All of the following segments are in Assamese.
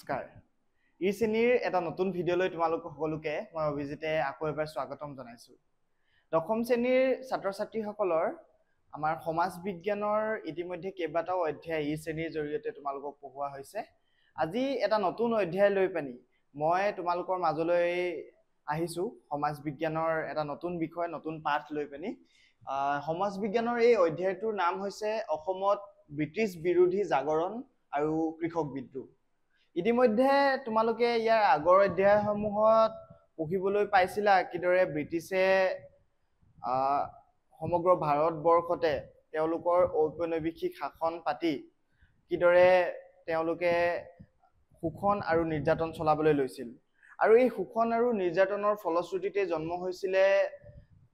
নমস্কাৰ ই শ্ৰেণীৰ এটা নতুন ভিডিঅ'লৈ তোমালোক সকলোকে মই অভিজিতে আকৌ এবাৰ স্বাগতম জনাইছো দশম শ্ৰেণীৰ ছাত্ৰ ছাত্ৰীসকলৰ আমাৰ সমাজ বিজ্ঞানৰ ইতিমধ্যে কেইবাটাও অধ্যায় ই শ্ৰেণীৰ জৰিয়তে তোমালোকক পঢ়োৱা হৈছে আজি এটা নতুন অধ্যায় লৈ পানি মই তোমালোকৰ মাজলৈ আহিছো সমাজ বিজ্ঞানৰ এটা নতুন বিষয় নতুন পাঠ লৈ পানি সমাজ বিজ্ঞানৰ এই অধ্যায়টোৰ নাম হৈছে অসমত ব্ৰিটিছ বিৰোধী জাগৰণ আৰু কৃষক বিদ্ৰোহ ইতিমধ্যে তোমালোকে ইয়াৰ আগৰ অধ্যায়সমূহত পঢ়িবলৈ পাইছিলা কিদৰে ব্ৰিটিছে সমগ্ৰ ভাৰতবৰ্ষতে তেওঁলোকৰ ঔপনিৱেশিক শাসন পাতি কিদৰে তেওঁলোকে শোষণ আৰু নিৰ্যাতন চলাবলৈ লৈছিল আৰু এই শোষণ আৰু নিৰ্যাতনৰ ফলশ্ৰুতিতে জন্ম হৈছিলে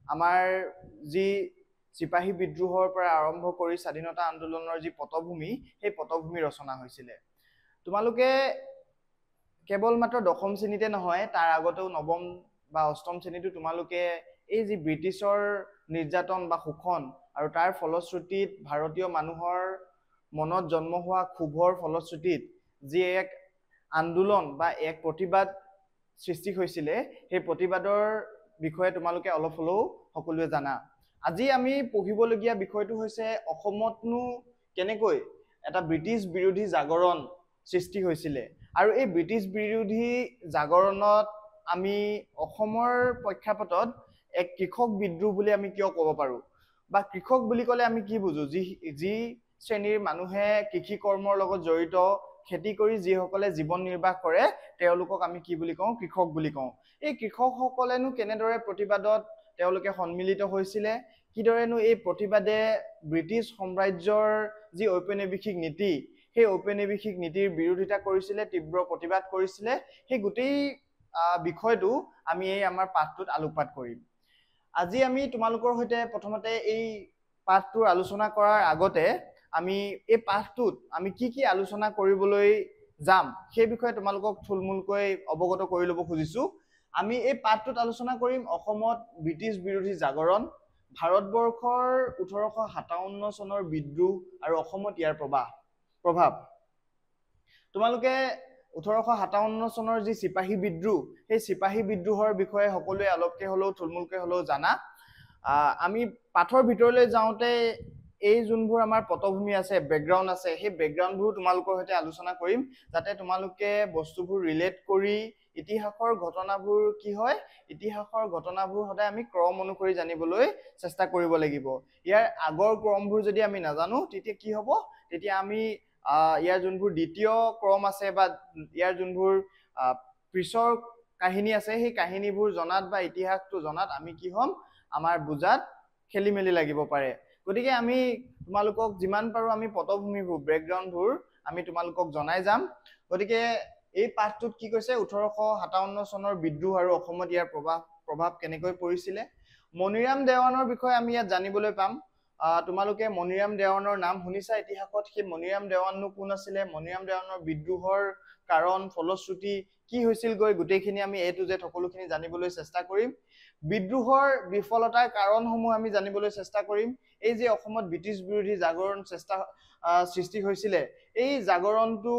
আমাৰ যি চিপাহী বিদ্ৰোহৰ পৰা আৰম্ভ কৰি স্বাধীনতা আন্দোলনৰ যি পটভূমি সেই পটভূমি ৰচনা হৈছিলে তোমালোকে কেৱল মাত্ৰ দশম শ্ৰেণীতে নহয় তাৰ আগতেও নৱম বা অষ্টম শ্ৰেণীতো তোমালোকে এই যি ব্ৰিটিছৰ নিৰ্যাতন বা শোষণ আৰু তাৰ ফলশ্ৰুতিত ভাৰতীয় মানুহৰ মনত জন্ম হোৱা ক্ষোভৰ ফলশ্ৰুতিত যি এক আন্দোলন বা এক প্ৰতিবাদ সৃষ্টি হৈছিলে সেই প্ৰতিবাদৰ বিষয়ে তোমালোকে অলপ হলেও সকলোৱে জানা আজি আমি পঢ়িবলগীয়া বিষয়টো হৈছে অসমতনো কেনেকৈ এটা ব্ৰিটিছ বিৰোধী জাগৰণ সৃষ্টি হৈছিলে আৰু এই ব্ৰিটিছ বিৰোধী জাগৰণত আমি অসমৰ প্ৰেক্ষাপটত এক কৃষক বিদ্ৰোহ বুলি আমি কিয় ক'ব পাৰো বা কৃষক বুলি ক'লে আমি কি বুজো যি শ্ৰেণীৰ মানুহে কৃষি কৰ্মৰ লগত জড়িত খেতি কৰি যিসকলে জীৱন নিৰ্বাহ কৰে তেওঁলোকক আমি কি বুলি কওঁ কৃষক বুলি কওঁ এই কৃষকসকলেনো কেনেদৰে প্ৰতিবাদত তেওঁলোকে সন্মিলিত হৈছিলে কিদৰেনো এই প্ৰতিবাদে ব্ৰিটিছ সাম্ৰাজ্যৰ যি ঔপনিৱেশিক নীতি সেই ঔপনিৱেশিক নীতিৰ বিৰোধিতা কৰিছিলে তীব্ৰ প্ৰতিবাদ কৰিছিলে সেই গোটেই বিষয়টো আমি এই আমাৰ পাঠটোত আলোকপাত কৰিম আজি আমি তোমালোকৰ সৈতে প্ৰথমতে এই পাঠটোৰ আলোচনা কৰাৰ আগতে আমি এই পাঠটোত আমি কি আলোচনা কৰিবলৈ যাম সেই বিষয়ে তোমালোকক থুলমূলকৈ অৱগত কৰি ল'ব খুজিছো আমি এই পাঠটোত আলোচনা কৰিম অসমত ব্ৰিটিছ বিৰোধী জাগৰণ ভাৰতবৰ্ষৰ 1857 চনৰ বিদ্ৰোহ আৰু অসমত ইয়াৰ প্ৰভাৱ তোমালোকে 1857 চনৰ যি চিপাহী বিদ্ৰোহ সেই চিপাহী বিদ্ৰোহৰ বিষয়ে সকলোৱে অলপকে হলেও থুলমূলকে হলেও জানা আমি পাঠৰ ভিতৰলৈ যাওঁতে এই যোনবোৰ আমাৰ পটভূমি আছে বেকগ্ৰাউণ্ড আছে সেই বেকগ্ৰাউণ্ডবোৰ তোমালোকৰ সৈতে আলোচনা কৰিম যাতে তোমালোকে বস্তুবোৰ ৰিলেট কৰি ইতিহাসৰ ঘটনাবোৰ কি হয় ইতিহাসৰ ঘটনাবোৰ সদায় আমি ক্ৰম অনুসৰি জানিবলৈ চেষ্টা কৰিব লাগিব ইয়াৰ আগৰ ক্ৰমবোৰ যদি আমি নাজানো তেতিয়া কি হ'ব তেতিয়া আমি ইয়াৰ যোনবোৰ দ্বিতীয় ক্ৰম আছে বা ইয়াৰ যোনবোৰ পিছৰ কাহিনী আছে সেই কাহিনীবোৰ জনাত বা ইতিহাসটো জনাত আমি কি হ'ম আমাৰ বুজাত খেলি মেলি লাগিব পাৰে গতিকে আমি তোমালোকক যিমান পাৰো আমি পটভূমিবোৰ বেকগ্ৰাউণ্ডবোৰ আমি তোমালোকক জনাই যাম গতিকে এই পাঠটোত কি কৈছে 1857 চনৰ বিদ্ৰোহ আৰু অসমত ইয়াৰ প্ৰভাৱ কেনেকৈ পৰিছিলে মনিৰাম দেৱানৰ বিষয়ে আমি ইয়াত জানিবলৈ পাম তোমালোকে মনিৰাম দেৱানৰ নাম শুনিছা ইতিহাসত সেই মনিৰাম দেৱাননো কোন আছিলে মনিৰাম দেৱানৰ বিদ্ৰোহৰ কাৰণ ফলশ্ৰুতি কি হৈছিল গৈ গোটেইখিনি আমি এ টু জেড সকলোখিনি জানিবলৈ চেষ্টা কৰিম বিদ্ৰোহৰ বিফলতাৰ কাৰণসমূহ আমি জানিবলৈ চেষ্টা কৰিম এই যে অসমত ব্ৰিটিছ বিৰোধী জাগৰণ সৃষ্টি হৈছিলে এই জাগৰণটো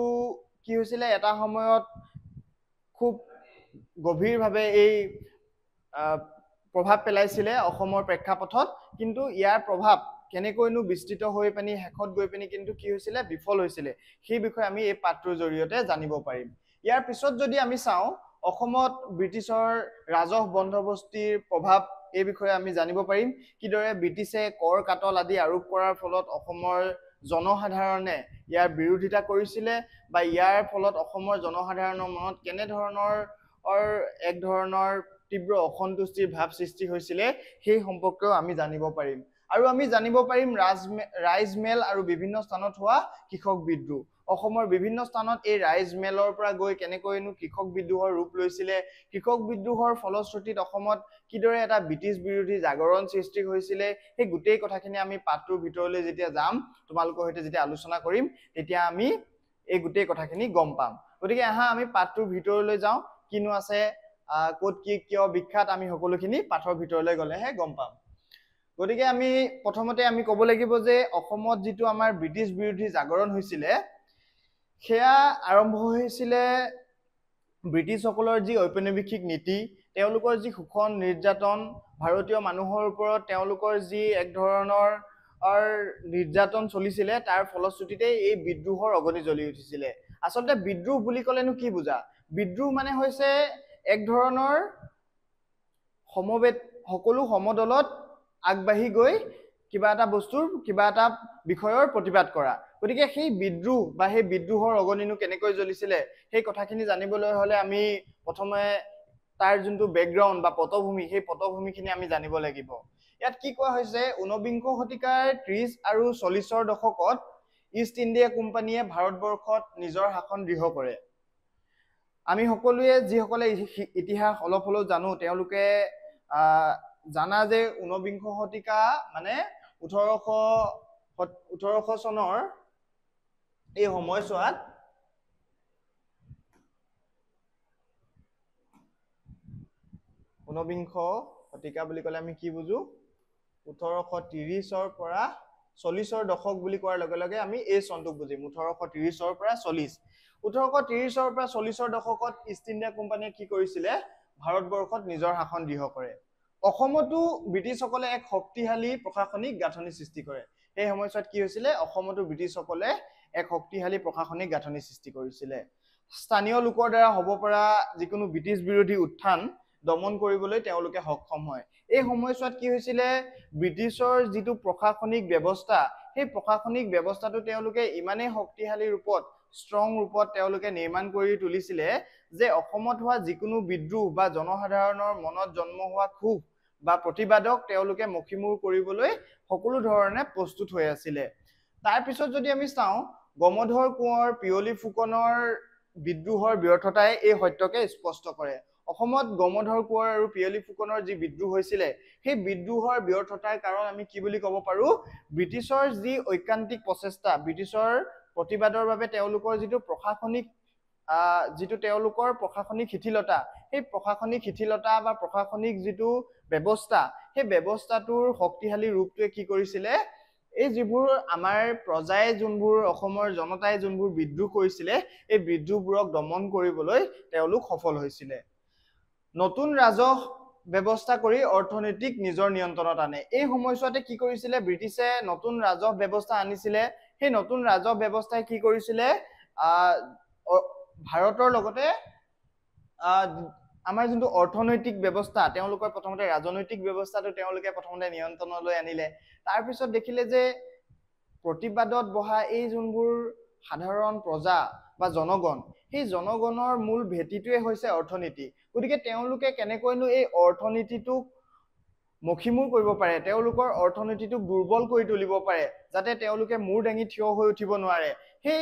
কি হৈছিলে এটা সময়ত খুব গভীৰভাৱে এই প্ৰভাৱ পেলাইছিলে অসমৰ প্ৰেক্ষাপটত কিন্তু ইয়াৰ প্ৰভাৱ কেনেকৈনো বিস্তৃত হৈ পানি হেকত গৈ পানি কিন্তু কি হৈছিলে বিফল হৈছিলে সেই বিষয়ে আমি এই পাঠটোৰ জৰিয়তে জানিব পাৰিম ইয়াৰ পিছত যদি আমি চাওঁ অসমত ব্ৰিটিছৰ ৰাজহ বন্দোবস্তিৰ প্ৰভাৱ এই বিষয়ে আমি জানিব পাৰিম কিদৰে ব্ৰিটিছে কৰ কাটল আদি আৰোপ কৰাৰ ফলত অসমৰ জনসাধাৰণে ইয়াৰ বিৰোধিতা কৰিছিলে বা ইয়াৰ ফলত অসমৰ জনসাধাৰণৰ মনত কেনে ধৰণৰ এক ধৰণৰ তীব্ৰ অসন্তুষ্টিৰ ভাৱ সৃষ্টি হৈছিলে সেই সম্পৰ্কেও আমি জানিব পাৰিম আৰু আমি জানিব পাৰিম ৰাইজমেল আৰু বিভিন্ন স্থানত হোৱা কৃষক বিদ্ৰোহ অসমৰ বিভিন্ন স্থানত এই ৰাইজমেলৰ পৰা গৈ কেনেকৈনো কৃষক বিদ্ৰোহৰ ৰূপ লৈছিলে কৃষক বিদ্ৰোহৰ ফলশ্ৰুতিত অসমত কিদৰে এটা ব্ৰিটিছ বিৰোধী জাগৰণ সৃষ্টি হৈছিলে সেই গোটেই কথাখিনি আমি পাঠটোৰ ভিতৰলৈ যেতিয়া যাম তোমালোকৰ সৈতে যেতিয়া আলোচনা কৰিম তেতিয়া আমি এই গোটেই কথাখিনি গম পাম গতিকে আহা আমি পাঠটোৰ ভিতৰলৈ যাওঁ কিনো আছে ক'ত কি কিয় বিখ্যাত আমি সকলোখিনি পাঠৰ ভিতৰলৈ গ'লেহে গম পাম গতিকে আমি প্ৰথমতে আমি ক'ব লাগিব যে অসমত যিটো আমাৰ ব্ৰিটিছ বিৰোধী জাগৰণ হৈছিলে সেয়া আৰম্ভ হৈছিলে ব্ৰিটিছসকলৰ যি ঔপনিৱেশিক নীতি, তেওঁলোকৰ যি শোষণ নিৰ্যাতন, ভাৰতীয় মানুহৰ ওপৰত তেওঁলোকৰ যি এক ধৰণৰ নিৰ্যাতন চলিছিলে, তাৰ ফলশ্ৰুতিতে এই বিদ্ৰোহৰ অগনি জ্বলি উঠিছিলে। আচলতে বিদ্ৰোহ বুলি ক'লেনো কি বুজা? বিদ্ৰোহ মানে হৈছে এক ধৰণৰ সমবেত সকলো সমদলত আগবাঢ়ি গৈ কিবা এটা বস্তুৰ কিবা এটা বিষয়ৰ প্ৰতিবাদ কৰা। গতিকে সেই বিদ্ৰোহ বা সেই বিদ্ৰোহৰ অগনিনো কেনেকৈ জ্বলিছিলে সেই কথাখিনি জানিবলৈ হ'লে আমি প্ৰথমে তাৰ যোনটো বেকগ্ৰাউণ্ড বা পটভূমি, সেই পটভূমিখিনি আমি জানিব লাগিব। ইয়াত কি কোৱা হৈছে, ঊনবিংশ শতিকাৰ 30 আৰু 40ৰ দশকত ইষ্ট ইণ্ডিয়া কোম্পানীয়ে ভাৰতবৰ্ষত নিজৰ শাসন দৃঢ় কৰে। আমি সকলোৱে যিসকলে ইতিহাস অলপ হ'লেও জানো, তেওঁলোকে জানা যে ঊনবিংশ শতিকা মানে 1800 চনৰ এই সময়ছোৱাত ঊনবিংশ শতিকা বুলি ক'লে আমি কি বুজো? 1830ৰ পৰা 40ৰ দশক বুলি কোৱাৰ লগে লগে আমি এই চনটোক বুজিম। 1830ৰ পৰা 40। 1830ৰ পৰা 40ৰ দশকত ইষ্ট ইণ্ডিয়া কোম্পানীয়ে কি কৰিছিলে? ভাৰতবৰ্ষত নিজৰ শাসন দৃঢ় কৰে। অসমতো ব্ৰিটিছসকলে এক শক্তিশালী প্ৰশাসনিক গাঁথনি সৃষ্টি কৰে। সেই সময়ছোৱাত কি হৈছিলে? অসমতো ব্ৰিটিছসকলে এক শক্তিশালী প্ৰশাসনিক গাঁথনি সৃষ্টি কৰিছিলে। স্থানীয় লোকৰ দ্বাৰা হ'ব পৰা যিকোনো ব্ৰিটিছ বিৰোধী উত্থান দমন কৰিবলৈ তেওঁলোকে সক্ষম হয়। এই সময়ছোৱাত কি হৈছিলে? ব্ৰিটিছৰ যিটো প্ৰশাসনিক ব্যৱস্থা, সেই প্ৰশাসনিক ব্যৱস্থাটো তেওঁলোকে ইমানেই শক্তিশালী ৰূপত, ষ্ট্ৰং ৰূপত তেওঁলোকে নিৰ্মাণ কৰি তুলিছিলে যে অসমত হোৱা যিকোনো বিদ্ৰোহ বা জনসাধাৰণৰ মনত জন্ম হোৱা ক্ষোভ বা প্ৰতিবাদক তেওঁলোকে মষিমূৰ কৰিবলৈ সকলো ধৰণে প্ৰস্তুত হৈ আছিলে। তাৰপিছত যদি আমি চাওঁ, গমধৰ কোঁৱৰ, পিয়লি ফুকনৰ বিদ্ৰোহৰ ব্যৰ্থতাই এই সত্যকে স্পষ্ট কৰে। অসমত গমধৰ কোঁৱৰ আৰু পিয়লি ফুকনৰ যি বিদ্ৰোহ হৈছিলে, সেই বিদ্ৰোহৰ ব্যৰ্থতাৰ কাৰণ আমি কি বুলি ক'ব পাৰোঁ? ব্ৰিটিছৰ যি ঐকান্তিক প্ৰচেষ্টা, ব্ৰিটিছৰ প্ৰতিবাদৰ বাবে তেওঁলোকৰ যিটো তেওঁলোকৰ প্ৰশাসনিক শিথিলতা, সেই প্ৰশাসনিক শিথিলতা বা প্ৰশাসনিক যিটো ব্যৱস্থা, সেই ব্যৱস্থাটোৰ শক্তিশালী ৰূপটোৱে কি কৰিছিলে? এই যিবোৰ আমাৰ প্ৰজাই, যোনবোৰ অসমৰ জনতাই যোনবোৰ বিদ্ৰোহ কৰিছিলে, এই বিদ্ৰোহবোৰক দমন কৰিবলৈ তেওঁলোক সফল হৈছিলে। নতুন ৰাজহ ব্যৱস্থা কৰি অৰ্থনৈতিক নিজৰ নিয়ন্ত্ৰণত আনে। এই সময়ছোৱাতে কি কৰিছিলে? ব্ৰিটিছে নতুন ৰাজহ ব্যৱস্থা আনিছিলে। সেই নতুন ৰাজহ ব্যৱস্থাই কি কৰিছিলে? ভাৰতৰ লগতে আমাৰ যোনটো অৰ্থনৈতিক ব্যৱস্থা, তেওঁলোকৰ প্ৰথমতে ৰাজনৈতিক ব্যৱস্থাটো তেওঁলোকে প্ৰথমতে নিয়ন্ত্ৰণলৈ আনিলে। তাৰপিছত দেখিলে যে প্ৰতিবাদত বহা এই যোনবোৰ সাধাৰণ প্ৰজা বা জনগণ, সেই জনগণৰ মূল ভেটিটোৱে হৈছে অৰ্থনীতি। গতিকে তেওঁলোকে কেনেকৈনো এই অৰ্থনীতিটোক মষিমূৰ কৰিব পাৰে, তেওঁলোকৰ অৰ্থনীতিটোক দুৰ্বল কৰি তুলিব পাৰে, যাতে তেওঁলোকে মূৰ দাঙি থিয় হৈ উঠিব নোৱাৰে, সেই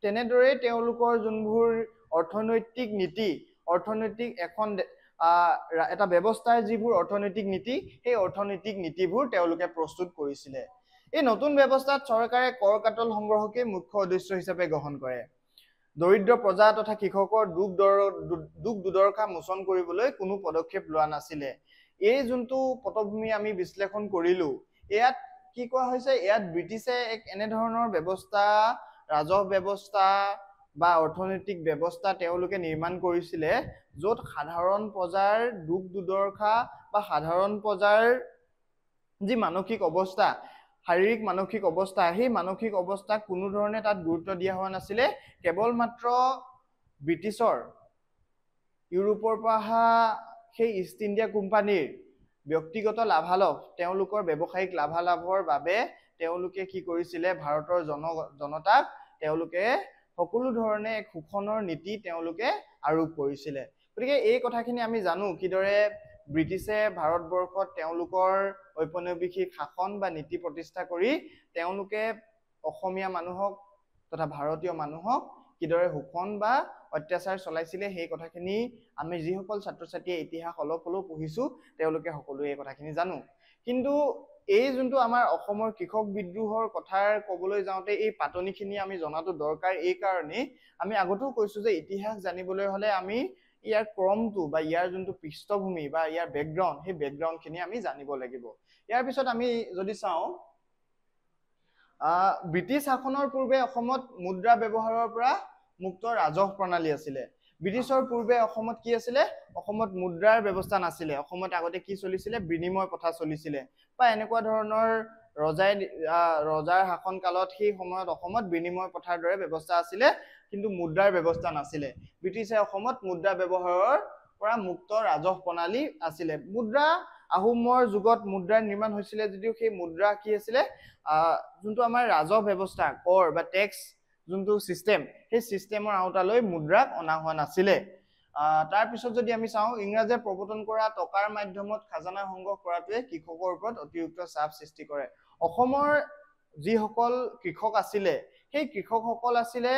তেনেদৰে তেওঁলোকৰ যোনবোৰ অৰ্থনৈতিক নীতি, অৰ্থনৈতিক এটা ব্যৱস্থাৰ যিবোৰ অৰ্থনৈতিক নীতি, সেই অৰ্থনৈতিক নীতিবোৰ তেওঁলোকে প্ৰস্তুত কৰিছিলে। এই নতুন ব্যৱস্থাত চৰকাৰে কৰ কাটল সংগ্ৰহকে মুখ্য উদ্দেশ্য হিচাপে গ্ৰহণ কৰে। দৰিদ্ৰ প্ৰজা তথা কৃষকৰ দুখ দুৰ্দশা মোচন কৰিবলৈ কোনো পদক্ষেপ লোৱা নাছিলে। এই যোনটো পটভূমি আমি বিশ্লেষণ কৰিলো, ইয়াত কি কোৱা হৈছে? ইয়াত ব্ৰিটিছে এক এনেধৰণৰ ব্যৱস্থা, ৰাজহ ব্যৱস্থা বা অৰ্থনৈতিক ব্যৱস্থা তেওঁলোকে নিৰ্মাণ কৰিছিলে, য'ত সাধাৰণ প্ৰজাৰ দুখ দুৰ্দশা বা সাধাৰণ প্ৰজাৰ যি মানসিক অৱস্থা, শাৰীৰিক মানসিক অৱস্থা, সেই মানসিক অৱস্থাক কোনো ধৰণে তাত গুৰুত্ব দিয়া হোৱা নাছিলে। কেৱল মাত্ৰ ব্ৰিটিছৰ ইউৰোপৰ পৰা অহা সেই ইষ্ট ইণ্ডিয়া কোম্পানীৰ ব্যক্তিগত লাভালাভ, তেওঁলোকৰ ব্যৱসায়িক লাভালাভৰ বাবে তেওঁলোকে কি কৰিছিলে? ভাৰতৰ জনতাক তেওঁলোকে সকলো ধৰণে এক শোষণৰ নীতি তেওঁলোকে আৰোপ কৰিছিলে। গতিকে এই কথাখিনি আমি জানো কিদৰে ব্ৰিটিছে ভাৰতবৰ্ষত তেওঁলোকৰ ঔপনিৱেশিক শাসন বা নীতি প্ৰতিষ্ঠা কৰি তেওঁলোকে অসমীয়া মানুহক তথা ভাৰতীয় মানুহক কিদৰে শোষণ বা অত্যাচাৰ চলাইছিলে, সেই কথাখিনি আমি যিসকল ছাত্ৰ ছাত্ৰীয়ে ইতিহাস অলপ হ'লেও পঢ়িছো, তেওঁলোকে সকলোৱে এই কথাখিনি জানো। কিন্তু এই যোনটো আমাৰ অসমৰ কৃষক বিদ্ৰোহৰ কথা ক'বলৈ যাওঁতে এই পাতনিখিনি আমি জনাটো দৰকাৰ। এই কাৰণেই আমি আগতেও কৈছো যে ইতিহাস জানিবলৈ হ'লে আমি ইয়াৰ ক্ৰমটো বা ইয়াৰ যোনটো পৃষ্ঠভূমি বা ইয়াৰ বেকগ্ৰাউণ্ড, সেই বেকগ্ৰাউণ্ডখিনি আমি জানিব লাগিব। ইয়াৰ পিছত আমি যদি চাওঁ, ব্ৰিটিছ শাসনৰ পূৰ্বে অসমত মুদ্ৰা ব্যৱহাৰৰ পৰা মুক্ত ৰাজহ প্ৰণালী আছিলে। ব্ৰিটিছৰ পূৰ্বে অসমত কি আছিলে? অসমত মুদ্ৰাৰ ব্যৱস্থা নাছিলে। অসমত আগতে কি চলিছিলে? বিনিময় প্ৰথা চলিছিলে বা এনেকুৱা ধৰণৰ ৰজাৰ শাসন কালত সেই সময়ত অসমত বিনিময় প্ৰথাৰ দৰে ব্যৱস্থা আছিলে, কিন্তু মুদ্ৰাৰ ব্যৱস্থা নাছিলে। ব্ৰিটিছে অসমত মুদ্ৰা ব্যৱহাৰৰ পৰা মুক্ত ৰাজহ প্ৰণালী আছিলে। মুদ্ৰা আহোমৰ যুগত মুদ্ৰাৰ নিৰ্মাণ হৈছিলে যদিও সেই মুদ্ৰা কি আছিলে? যোনটো আমাৰ ৰাজহ ব্যৱস্থা, কৰ বা টেক্স যোনটো চিষ্টেম, সেই চিষ্টেমৰ আওতালৈ মুদ্ৰাক অনা হোৱা নাছিলে। তাৰপিছত যদি আমি চাওঁ, ইংৰাজে প্ৰৱৰ্তন কৰা টকাৰ মাধ্যমত খাজানা সংগ্ৰহ কৰাটোৱে কৃষকৰ ওপৰত অতিৰিক্ত চাপ সৃষ্টি কৰে। অসমৰ যিসকল কৃষক আছিলে, সেই কৃষকসকল আছিলে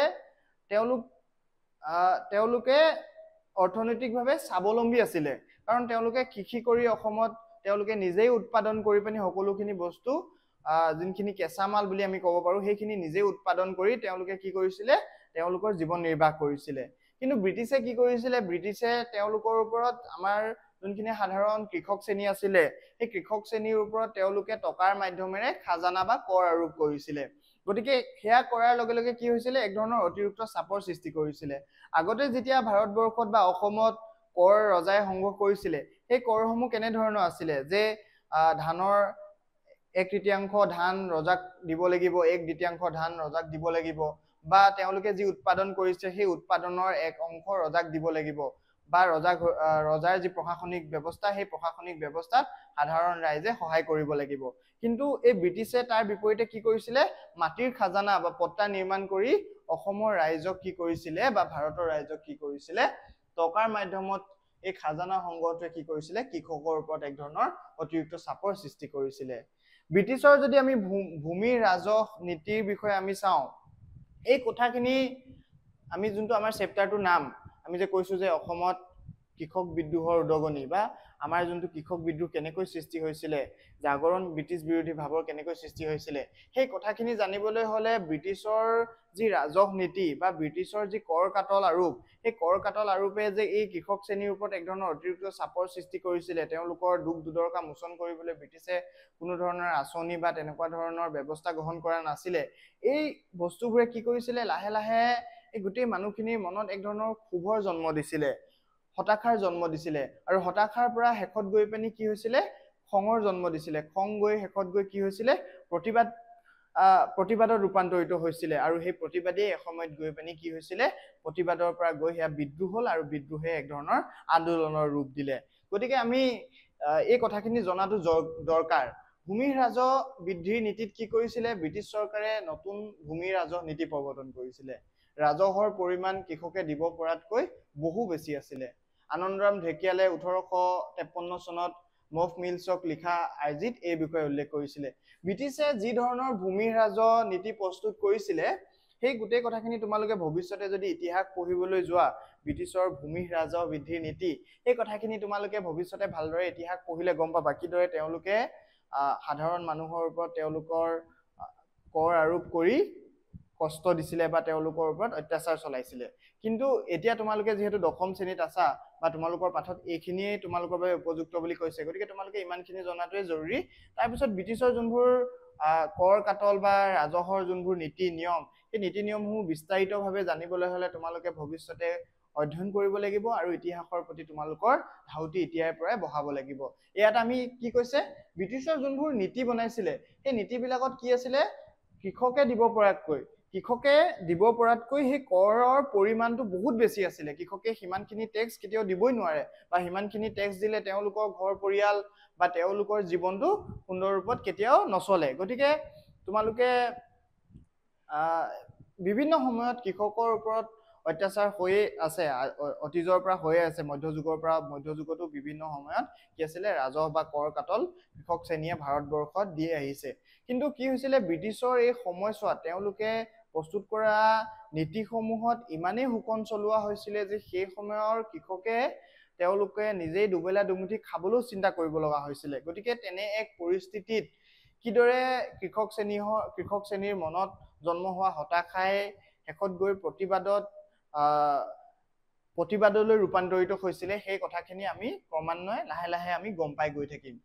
তেওঁলোকে অৰ্থনৈতিকভাৱে স্বাৱলম্বী আছিলে, কাৰণ তেওঁলোকে কৃষি কৰি অসমত তেওঁলোকে নিজেই উৎপাদন কৰি পিনি সকলোখিনি বস্তু যোনখিনি কেঁচা মাল বুলি আমি ক'ব পাৰোঁ, সেইখিনি নিজেই উৎপাদন কৰি তেওঁলোকে কি কৰিছিলে? তেওঁলোকৰ জীৱন নিৰ্বাহ কৰিছিলে। কিন্তু ব্ৰিটিছে কি কৰিছিলে? ব্ৰিটিছে তেওঁলোকৰ ওপৰত আমাৰ যোনখিনি সাধাৰণ কৃষক শ্ৰেণী আছিলে, সেই কৃষক শ্ৰেণীৰ ওপৰত তেওঁলোকে টকাৰ মাধ্যমেৰে খাজানা বা কৰ আৰোপ কৰিছিলে। গতিকে সেয়া কৰাৰ লগে লগে কি হৈছিলে? এক ধৰণৰ অতিৰিক্ত চাপৰ সৃষ্টি কৰিছিলে। আগতে যেতিয়া ভাৰতবৰ্ষত বা অসমত কৰ ৰজাই সংগ্ৰহ কৰিছিলে, সেই কৰসমূহ কেনেধৰণৰ আছিলে? যে ধানৰ 1/3 ধান ৰজাক দিব লাগিব, 1/2 ধান ৰজাক দিব লাগিব, বা তেওঁলোকে যি উৎপাদন কৰিছে সেই উৎপাদনৰ 1 অংশ ৰজাক দিব লাগিব, বা ৰজাৰ যি প্ৰশাসনিক ব্যৱস্থা, সেই প্ৰশাসনিক ব্যৱস্থাত সাধাৰণ ৰাইজে সহায় কৰিব লাগিব। কিন্তু এই ব্ৰিটিছে তাৰ বিপৰীতে কি কৰিছিলে? মাটিৰ খাজানা বা পট্টা নিৰ্মাণ কৰি অসমৰ ৰাইজক কি কৰিছিলে, বা ভাৰতৰ ৰাইজক কি কৰিছিলে? টকাৰ মাধ্যমত এই খাজানা সংগ্ৰহটোৱে কি কৰিছিলে? কৃষকৰ ওপৰত এক ধৰণৰ অতিৰিক্ত চাপৰ সৃষ্টি কৰিছিলে। ব্ৰিটিছৰ যদি আমি ভূমি ৰাজহ নীতিৰ বিষয়ে আমি চাওঁ, এই কথাখিনি আমি যোনটো আমাৰ চেপ্টাৰটোৰ নাম, আমি যে কৈছো যে অসমত কৃষক বিদ্ৰোহৰ উদগনি, বা আমাৰ যোনটো কৃষক বিদ্ৰোহ কেনেকৈ সৃষ্টি হৈছিলে, জাগৰণ ব্ৰিটিছ বিৰোধী ভাৱৰ কেনেকৈ সৃষ্টি হৈছিলে, সেই কথাখিনি জানিবলৈ হ'লে ব্ৰিটিছৰ যি ৰাজহ নীতি বা ব্ৰিটিছৰ যি কৰ কাটল আৰোপ, সেই কৰ কাটল আৰোপে যে এই কৃষক শ্ৰেণীৰ ওপৰত এক ধৰণৰ অতিৰিক্ত চাপৰ সৃষ্টি কৰিছিলে, তেওঁলোকৰ দুখ দুৰ্দশা মোচন কৰিবলৈ ব্ৰিটিছে কোনো ধৰণৰ আঁচনি বা তেনেকুৱা ধৰণৰ ব্যৱস্থা গ্ৰহণ কৰা নাছিলে। এই বস্তুবোৰে কি কৰিছিলে? লাহে লাহে এই গোটেই মানুহখিনিৰ মনত এক ধৰণৰ ক্ষোভৰ জন্ম দিছিলে, হতাশাৰ জন্ম দিছিলে, আৰু হতাশাৰ পৰা শেষত গৈ পিনি কি হৈছিলে? খঙৰ জন্ম দিছিলে। খং গৈ শেষত গৈ কি হৈছিলে? প্ৰতিবাদত ৰূপান্তৰিত হৈছিলে, আৰু সেই প্ৰতিবাদেই এসময়ত গৈ পিনি কি হৈছিলে? প্ৰতিবাদৰ পৰা গৈ সেয়া বিদ্ৰোহ হ'ল, আৰু বিদ্ৰোহে এক ধৰণৰ আন্দোলনৰ ৰূপ দিলে। গতিকে আমি এই কথাখিনি জনাটো দৰকাৰ। ভূমি ৰাজহ বৃদ্ধিৰ নীতিত কি কৰিছিলে? ব্ৰিটিছ চৰকাৰে নতুন ভূমি ৰাজহ নীতি প্ৰৱৰ্তন কৰিছিলে। ৰাজহৰ পৰিমাণ কৃষকে দিব পৰাতকৈ বহু বেছি আছিলে। আনন্দৰাম ঢেকিয়ালে 1853 চনত মফ মিলছক লিখা আৰ্জিত এই বিষয়ে উল্লেখ কৰিছিলে। ব্ৰিটিছে যি ধৰণৰ ভূমি ৰাজহ নীতি প্ৰস্তুত কৰিছিলে, সেই গোটেই কথাখিনি তোমালোকে ভৱিষ্যতে যদি ইতিহাস পঢ়িবলৈ যোৱা, ব্ৰিটিছৰ ভূমি ৰাজহ বৃদ্ধিৰ নীতি, সেই কথাখিনি তোমালোকে ভৱিষ্যতে ভালদৰে ইতিহাস পঢ়িলে গম পাবা কিদৰে তেওঁলোকে সাধাৰণ মানুহৰ ওপৰত তেওঁলোকৰ কৰ আৰোপ কৰি কষ্ট দিছিলে বা তেওঁলোকৰ ওপৰত অত্যাচাৰ চলাইছিলে। কিন্তু এতিয়া তোমালোকে যিহেতু 10ম শ্ৰেণীত আছা, বা তোমালোকৰ পাঠত এইখিনিয়ে তোমালোকৰ বাবে উপযুক্ত বুলি কৈছে, গতিকে তোমালোকে ইমানখিনি জনাটোৱে জৰুৰী। তাৰপিছত ব্ৰিটিছৰ যোনবোৰ কৰ কাটল বা ৰাজহৰ যোনবোৰ নীতি নিয়ম, সেই নীতি নিয়মসমূহ বিস্তাৰিতভাৱে জানিবলৈ হ'লে তোমালোকে ভৱিষ্যতে অধ্যয়ন কৰিব লাগিব, আৰু ইতিহাসৰ প্ৰতি তোমালোকৰ ধাউতি এতিয়াৰ পৰাই বঢ়াব লাগিব। ইয়াত আমি কি কৈছে? ব্ৰিটিছৰ যোনবোৰ নীতি বনাইছিলে, সেই নীতিবিলাকত কি আছিলে? কৃষকে দিব পৰাতকৈ সেই কৰৰ পৰিমাণটো বহুত বেছি আছিলে। কৃষকে সিমানখিনি টেক্স কেতিয়াও দিবই নোৱাৰে, বা সিমানখিনি টেক্স দিলে তেওঁলোকৰ ঘৰ পৰিয়াল বা তেওঁলোকৰ জীৱনটো সুন্দৰ ৰূপত কেতিয়াও নচলে। গতিকে তোমালোকে বিভিন্ন সময়ত কৃষকৰ ওপৰত অত্যাচাৰ হৈয়ে আছে, অতীজৰ পৰা হৈয়ে আছে, মধ্যযুগতো বিভিন্ন সময়ত কি আছিলে? ৰাজহ বা কৰ কাটল কৃষক শ্ৰেণীয়ে ভাৰতবৰ্ষত দি আহিছে। কিন্তু কি হৈছিলে? ব্ৰিটিছৰ এই সময়ছোৱাত তেওঁলোকে প্ৰস্তুত কৰা নীতিসমূহত ইমানেই শোষণ চলোৱা হৈছিলে যে সেই সময়ৰ কৃষকে তেওঁলোকে নিজেই দুবেলা দুমুঠি খাবলৈও চিন্তা কৰিব লগা হৈছিলে। গতিকে তেনে এক পৰিস্থিতিত কিদৰে কৃষক শ্ৰেণীৰ মনত জন্ম হোৱা হতাশাই শেষত গৈ প্ৰতিবাদলৈ ৰূপান্তৰিত হৈছিলে, সেই কথাখিনি আমি ক্ৰমান্বয়ে লাহে লাহে আমি গম পাই গৈ থাকিম।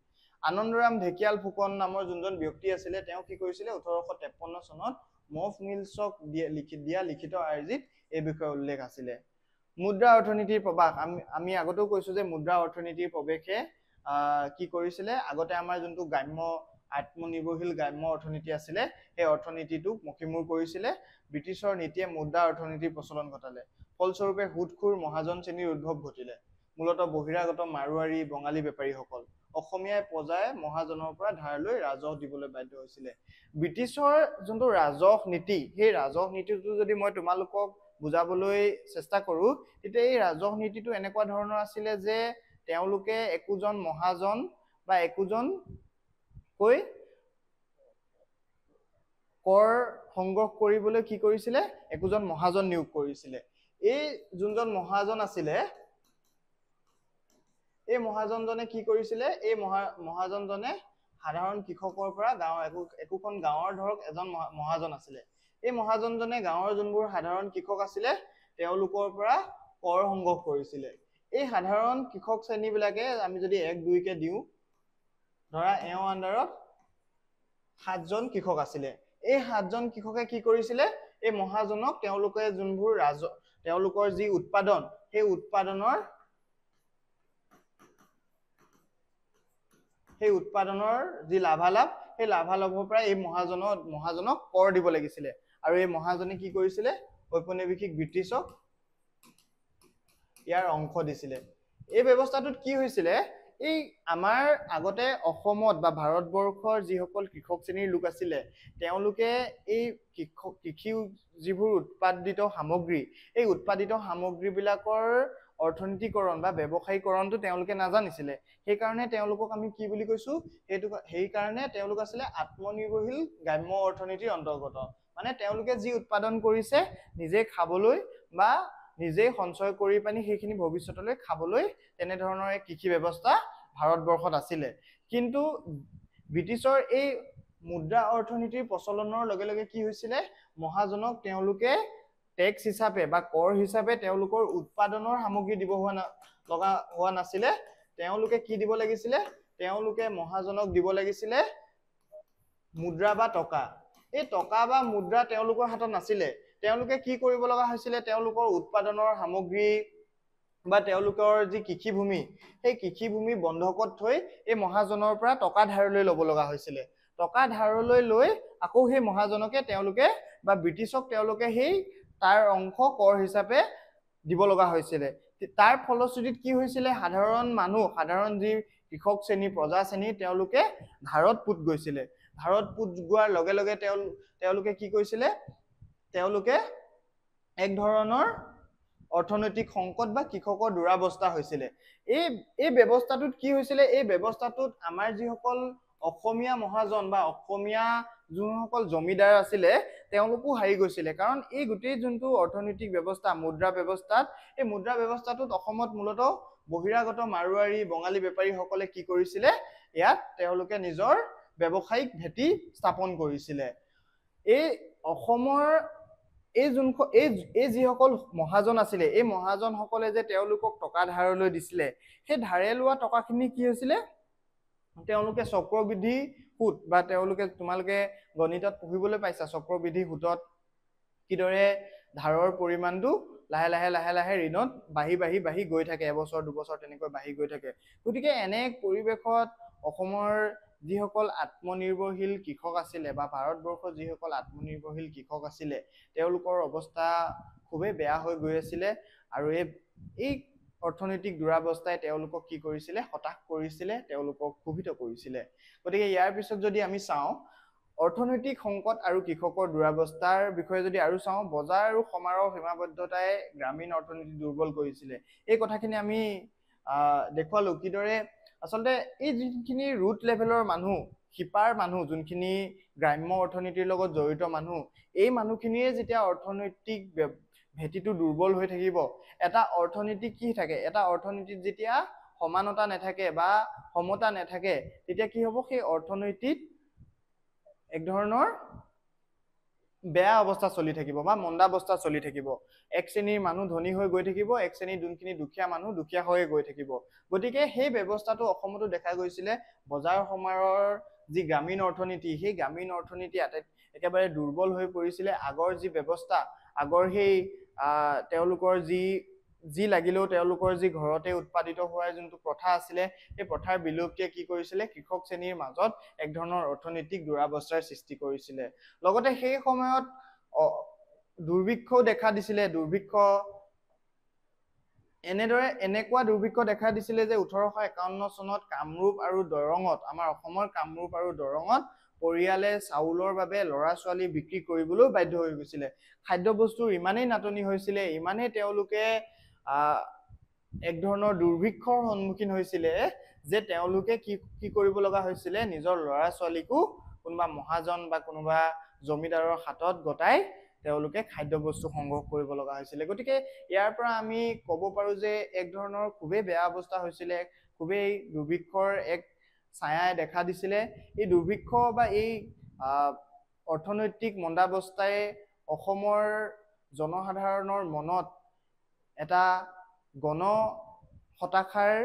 আনন্দৰাম ঢেকিয়াল ফুকন নামৰ যোনজন ব্যক্তি আছিলে তেওঁ কি কৰিছিলে 1853 চনত মফ মিলছক দিয়া লিখিত আৰ্জিত এই বিষয়ে উল্লেখ আছিলে। মুদ্ৰা অৰ্থনীতিৰ প্ৰৱাহ আমি আগতেও কৈছো যে মুদ্ৰা অৰ্থনীতিৰ প্ৰৱেশে কি কৰিছিলে আগতে আমাৰ যোনটো গ্ৰাম্য আত্মনিৰ্ভৰশীল গ্ৰাম্য অৰ্থনীতি আছিলে সেই অৰ্থনীতিটোক মষিমূৰ কৰিছিলে। ব্ৰিটিছৰ নীতিয়ে মুদ্ৰা অৰ্থনীতিৰ প্ৰচলন ঘটালে। ফলস্বৰূপে সুদখোৰ মহাজন শ্ৰেণীৰ উদ্ভৱ ঘটিলে। মূলতঃ বহিৰাগত মাৰোৱাৰী বঙালী বেপাৰীসকল অসমীয়া প্ৰজাই মহাজনৰ পৰা ধাৰ লৈ ৰাজহ দিবলৈ বাধ্য হৈছিলে। ব্ৰিটিছৰ যোনটো ৰাজহ নীতি সেই ৰাজহ নীতিটো যদি মই তোমালোকক বুজাবলৈ চেষ্টা কৰো তেতিয়া এই ৰাজহ নীতিটো এনেকুৱা ধৰণৰ আছিলে যে তেওঁলোকে একোজন মহাজন বা একোজনকৈ কৰ সংগ্ৰহ কৰিবলৈ কি কৰিছিলে একোজন মহাজন নিয়োগ কৰিছিলে। এই যোনজন মহাজন আছিলে এই মহাজনজনে কি কৰিছিলে এই মহাজনজনে সাধাৰণ কৃষকৰ পৰা একোখন গাঁৱৰ ধৰক এজন মহাজন আছিলে। এই মহাজনজনে গাঁৱৰ যোনবোৰ সাধাৰণ কৃষক আছিলে তেওঁলোকৰ পৰা কৰ সংগ্ৰহ কৰিছিলে। এই সাধাৰণ কৃষক শ্ৰেণীবিলাকে আমি যদি 1-2কে দিওঁ ধৰা এওঁ আণ্ডাৰত 7জন কৃষক আছিলে। এই 7জন কৃষকে কি কৰিছিলে এই মহাজনক তেওঁলোকে যোনবোৰ তেওঁলোকৰ যি উৎপাদন সেই উৎপাদনৰ যি লাভালাভ সেই লাভালাভৰ পৰা এই মহাজনক কৰ দিব লাগিছিলে। আৰু এই মহাজনে কি কৰিছিলে ঔপনিৱেশিক ব্ৰিটিছক ইয়াৰ অংশ দিছিলে। এই ব্যৱস্থাটোত কি হৈছিলে এই আমাৰ আগতে অসমত বা ভাৰতবৰ্ষৰ যিসকল কৃষক শ্ৰেণীৰ লোক আছিলে তেওঁলোকে এই কৃষি যিবোৰ উৎপাদিত সামগ্ৰী এই উৎপাদিত সামগ্ৰীবিলাকৰ অৰ্থনীতিকৰণ বা ব্যৱসায়ীকৰণটো তেওঁলোকে নাজানিছিলে। সেইকাৰণে তেওঁলোকক আমি কি বুলি কৈছো সেইকাৰণে তেওঁলোক আছিলে আত্মনিৰ্ভৰশীল গ্ৰাম্য অৰ্থনীতিৰ অন্তৰ্গত। মানে তেওঁলোকে যি উৎপাদন কৰিছে নিজে খাবলৈ বা নিজে সঞ্চয় কৰি পানি সেইখিনি ভৱিষ্যতলৈ খাবলৈ তেনেধৰণৰ এক কৃষি ব্যৱস্থা ভাৰতবৰ্ষত আছিলে। কিন্তু ব্ৰিটিছৰ এই মুদ্ৰা অৰ্থনীতিৰ প্ৰচলনৰ লগে লগে কি হৈছিলে মহাজনক তেওঁলোকে টেক্স হিচাপে বা কৰ হিচাপে তেওঁলোকৰ উৎপাদনৰ সামগ্ৰী দিব হোৱা নাছিলে। তেওঁলোকে কি দিব লাগিছিলে তেওঁলোকে মহাজনক দিব লাগিছিলে মুদ্ৰা বা টকা। এই টকা বা মুদ্ৰা তেওঁলোকৰ হাতত নাছিলে। তেওঁলোকে কি কৰিব লগা হৈছিলে তেওঁলোকৰ উৎপাদনৰ সামগ্ৰী বা তেওঁলোকৰ যি কৃষিভূমি সেই কৃষিভূমি বন্ধকত থৈ এই মহাজনৰ পৰা টকা ধাৰলৈ ল'ব লগা হৈছিলে। টকা ধাৰলৈ লৈ আকৌ সেই মহাজনকে তেওঁলোকে বা ব্ৰিটিছক তেওঁলোকে সেই তাৰ অংশ কৰ হিচাপে দিব লগা হৈছিলে। তাৰ ফলশ্ৰুতিত কি হৈছিলে সাধাৰণ যি কৃষক শ্ৰেণী প্ৰজা শ্ৰেণী তেওঁলোকে ধাৰত পোত গৈছিলে। ধাৰত পোত গোৱাৰ লগে লগে তেওঁলোকে কি কৰিছিলে তেওঁলোকে এক ধৰণৰ অৰ্থনৈতিক সংকট বা কৃষকৰ দুৰাৱস্থা হৈছিলে। এই ব্যৱস্থাটোত কি হৈছিলে এই ব্যৱস্থাটোত আমাৰ যিসকল অসমীয়া মহাজন বা অসমীয়া যোনসকল জমিদাৰ আছিলে তেওঁলোকো হাৰি গৈছিলে। কাৰণ এই গোটেই যোনটো অৰ্থনৈতিক ব্যৱস্থা মুদ্ৰা ব্যৱস্থাত এই মুদ্ৰা ব্যৱস্থাটোত অসমত মূলতঃ বহিৰাগত মাৰোৱাৰী বঙালী বেপাৰীসকলে কি কৰিছিলে ইয়াত তেওঁলোকে নিজৰ ব্যৱসায়িক ভেটি স্থাপন কৰিছিলে। এই অসমৰ এই যিসকল মহাজন আছিলে এই মহাজনসকলে যে তেওঁলোকক টকা ধাৰলৈ দিছিলে সেই ধাৰে লোৱা টকাখিনি কি হৈছিলে তেওঁলোকে চক্ৰবৃদ্ধি সুদ বা তোমালোকে গণিতত পঢ়িবলৈ পাইছা চক্ৰবৃদ্ধি সুদত কিদৰে ধাৰৰ পৰিমাণটো লাহে লাহে ঋণত বাঢ়ি গৈ থাকে। এবছৰ দুবছৰ তেনেকৈ বাঢ়ি গৈ থাকে। গতিকে এনে পৰিৱেশত অসমৰ যিসকল আত্মনিৰ্ভৰশীল কৃষক আছিলে বা ভাৰতবৰ্ষৰ যিসকল আত্মনিৰ্ভৰশীল কৃষক আছিলে তেওঁলোকৰ অৱস্থা খুবেই বেয়া হৈ গৈ আছিলে। আৰু এই অৰ্থনৈতিক দুৰাৱস্থাই তেওঁলোকক কি কৰিছিলে হতাশ কৰিছিলে তেওঁলোকক ক্ষোভিত কৰিছিলে। গতিকে ইয়াৰ পিছত যদি আমি চাওঁ অৰ্থনৈতিক সংকট আৰু কৃষকৰ দুৰাৱস্থাৰ বিষয়ে যদি আৰু চাওঁ বজাৰ আৰু সমাৰোহ সীমাবদ্ধতাই গ্ৰামীণ অৰ্থনীতি দুৰ্বল কৰিছিলে। এই কথাখিনি আমি দেখুৱালো কিদৰে আচলতে এই যিখিনি ৰুট লেভেলৰ মানুহ শিপাৰ মানুহ যোনখিনি গ্ৰাম্য অৰ্থনীতিৰ লগত জড়িত মানুহ এই মানুহখিনিয়ে যেতিয়া অৰ্থনৈতিক ভেটিটো দুৰ্বল হৈ থাকিব এটা অৰ্থনীতি কি থাকে এটা অৰ্থনীতিত যেতিয়া সমানতা নাথাকে বা সমতা নাথাকে তেতিয়া কি হ'ব সেই অৰ্থনৈতিক এক ধৰণৰ বেয়া অৱস্থা চলি থাকিব বা মন্দাৱস্থা চলি থাকিব। এক শ্ৰেণীৰ মানুহ ধনী হৈ গৈ থাকিব, এক শ্ৰেণীৰ যোনখিনি দুখীয়া মানুহ দুখীয়া হৈয়ে গৈ থাকিব। গতিকে সেই ব্যৱস্থাটো অসমতো দেখা গৈছিলে। বজাৰ সমাৰৰ যি গ্ৰামীণ অৰ্থনীতি, সেই গ্ৰামীণ অৰ্থনীতি একেবাৰে দুৰ্বল হৈ পৰিছিলে। আগৰ যি ব্যৱস্থা, আগৰ সেই তেওঁলোকৰ যি লাগিলেও তেওঁলোকৰ যি ঘৰতে উৎপাদিত হোৱাৰ যোনটো প্ৰথা আছিলে, সেই প্ৰথাৰ বিলুপ্তিয়ে কি কৰিছিলে, কৃষক শ্ৰেণীৰ মাজত এক ধৰণৰ অৰ্থনৈতিক দুৰাৱস্থাৰ সৃষ্টি কৰিছিলে। লগতে সেই সময়ত দুৰ্ভিক্ষও দেখা দিছিলে। এনেকুৱা দুৰ্ভিক্ষ দেখা দিছিলে যে 1851 চনত কামৰূপ আৰু দৰঙত, আমাৰ অসমৰ কামৰূপ আৰু দৰঙত পৰিয়ালে চাউলৰ বাবে ল'ৰা ছোৱালী বিক্ৰী কৰিবলৈ বাধ্য হৈ গৈছিলে। খাদ্য বস্তুৰ ইমানেই নাটনি হৈছিলে, ইমানেই তেওঁলোকে এক ধৰণৰ দুৰ্ভিক্ষৰ সন্মুখীন হৈছিলে যে তেওঁলোকে কি কৰিব লগা হৈছিলে, নিজৰ ল'ৰা ছোৱালীকো কোনোবা মহাজন বা কোনোবা জমিদাৰৰ হাতত গতাই তেওঁলোকে খাদ্য বস্তু সংগ্ৰহ কৰিব লগা হৈছিলে। গতিকে ইয়াৰ পৰা আমি ক'ব পাৰো যে এক ধৰণৰ খুবেই বেয়া অৱস্থা হৈছিলে, খুবেই দুৰ্ভিক্ষৰ এক ছায়াই দেখা দিছিলে। এই দুৰ্ভিক্ষ বা এই অৰ্থনৈতিক মন্দাৱস্থাই অসমৰ জনসাধাৰণৰ মনত এটা গণ হতাশাৰ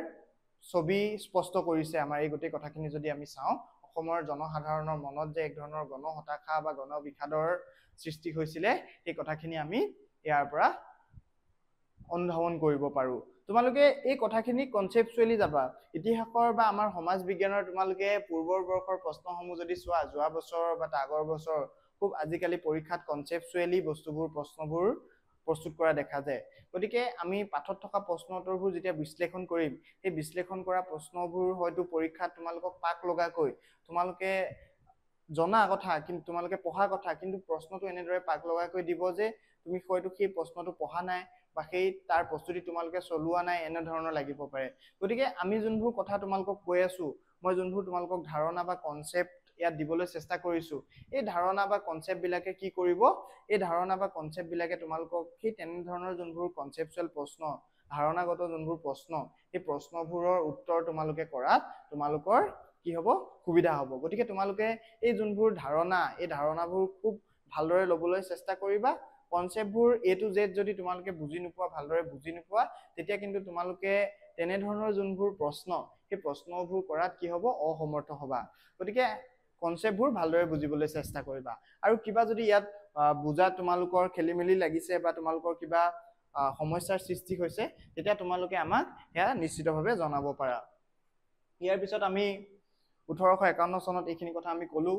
ছবি স্পষ্ট কৰিছে। আমাৰ এই গোটেই কথাখিনি যদি আমি চাওঁ, অসমৰ জনসাধাৰণৰ মনত যে এক ধৰণৰ গণ হতাশা বা গণ বিষাদৰ সৃষ্টি হৈছিলে, সেই কথাখিনি আমি ইয়াৰ পৰা অনুধাৱন কৰিব পাৰো। তোমালোকে এই কথাখিনি কনচেপচুৱেলি যাবা। ইতিহাসৰ বা আমাৰ সমাজ বিজ্ঞানৰ তোমালোকে পূৰ্বৰ বৰ্ষৰ প্ৰশ্নসমূহ যদি চোৱা, যোৱা বছৰ বা তাৰ আগৰ বছৰ, খুব আজিকালি পৰীক্ষাত কনচেপচুৱেলি প্ৰশ্নবোৰ প্ৰস্তুত কৰা দেখা যায়। গতিকে আমি পাঠত থকা প্ৰশ্ন উত্তৰবোৰ যেতিয়া বিশ্লেষণ কৰিম, সেই বিশ্লেষণ কৰা প্ৰশ্নবোৰ হয়তো পৰীক্ষাত তোমালোকক পাক লগাকৈ তোমালোকে জনা কথা, কিন্তু তোমালোকে পঢ়া কথা, কিন্তু প্ৰশ্নটো এনেদৰে পাক লগাকৈ দিব যে তুমি হয়তো সেই প্ৰশ্নটো পঢ়া নাই বা সেই তাৰ প্ৰস্তুতি তোমালোকে চলোৱা নাই, এনেধৰণৰ লাগিব পাৰে। গতিকে আমি যোনবোৰ কথা তোমালোকক কৈ আছো, মই যোনবোৰ তোমালোকক ধাৰণা বা কনচেপ্ট ইয়াত দিবলৈ চেষ্টা কৰিছো, এই ধাৰণা বা কনচেপ্ট বিলাকে কি কৰিব, এই ধাৰণা বা কনচেপ্ট বিলাকে তোমালোকক সেই তেনেধৰণৰ যোনবোৰ কনচেপচুৱেল প্ৰশ্ন, ধাৰণাগত যোনবোৰ প্ৰশ্ন, সেই প্ৰশ্নবোৰৰ উত্তৰ তোমালোকে কৰাত তোমালোকৰ কি হ'ব, সুবিধা হ'ব। গতিকে তোমালোকে এই যোনবোৰ ধাৰণা, এই ধাৰণাবোৰ খুব ভালদৰে ল'বলৈ চেষ্টা কৰিবা। কনচেপ্টবোৰ A to Z যদি তোমালোকে বুজি নোপোৱা, ভালদৰে বুজি নোপোৱা, তেতিয়া কিন্তু তোমালোকে তেনেধৰণৰ যোনবোৰ প্ৰশ্ন, সেই প্ৰশ্নবোৰ কৰাত কি হ'ব, অসমৰ্থ হ'বা। গতিকে কনচেপ্টবোৰ ভালদৰে বুজিবলৈ চেষ্টা কৰিবা। আৰু কিবা যদি ইয়াত বুজাত তোমালোকৰ খেলি মেলি লাগিছে বা তোমালোকৰ কিবা সমস্যাৰ সৃষ্টি হৈছে, তেতিয়া তোমালোকে আমাক সেয়া নিশ্চিতভাৱে জনাব পাৰা। ইয়াৰ পিছত আমি 1851 চনত এইখিনি কথা আমি ক'লো।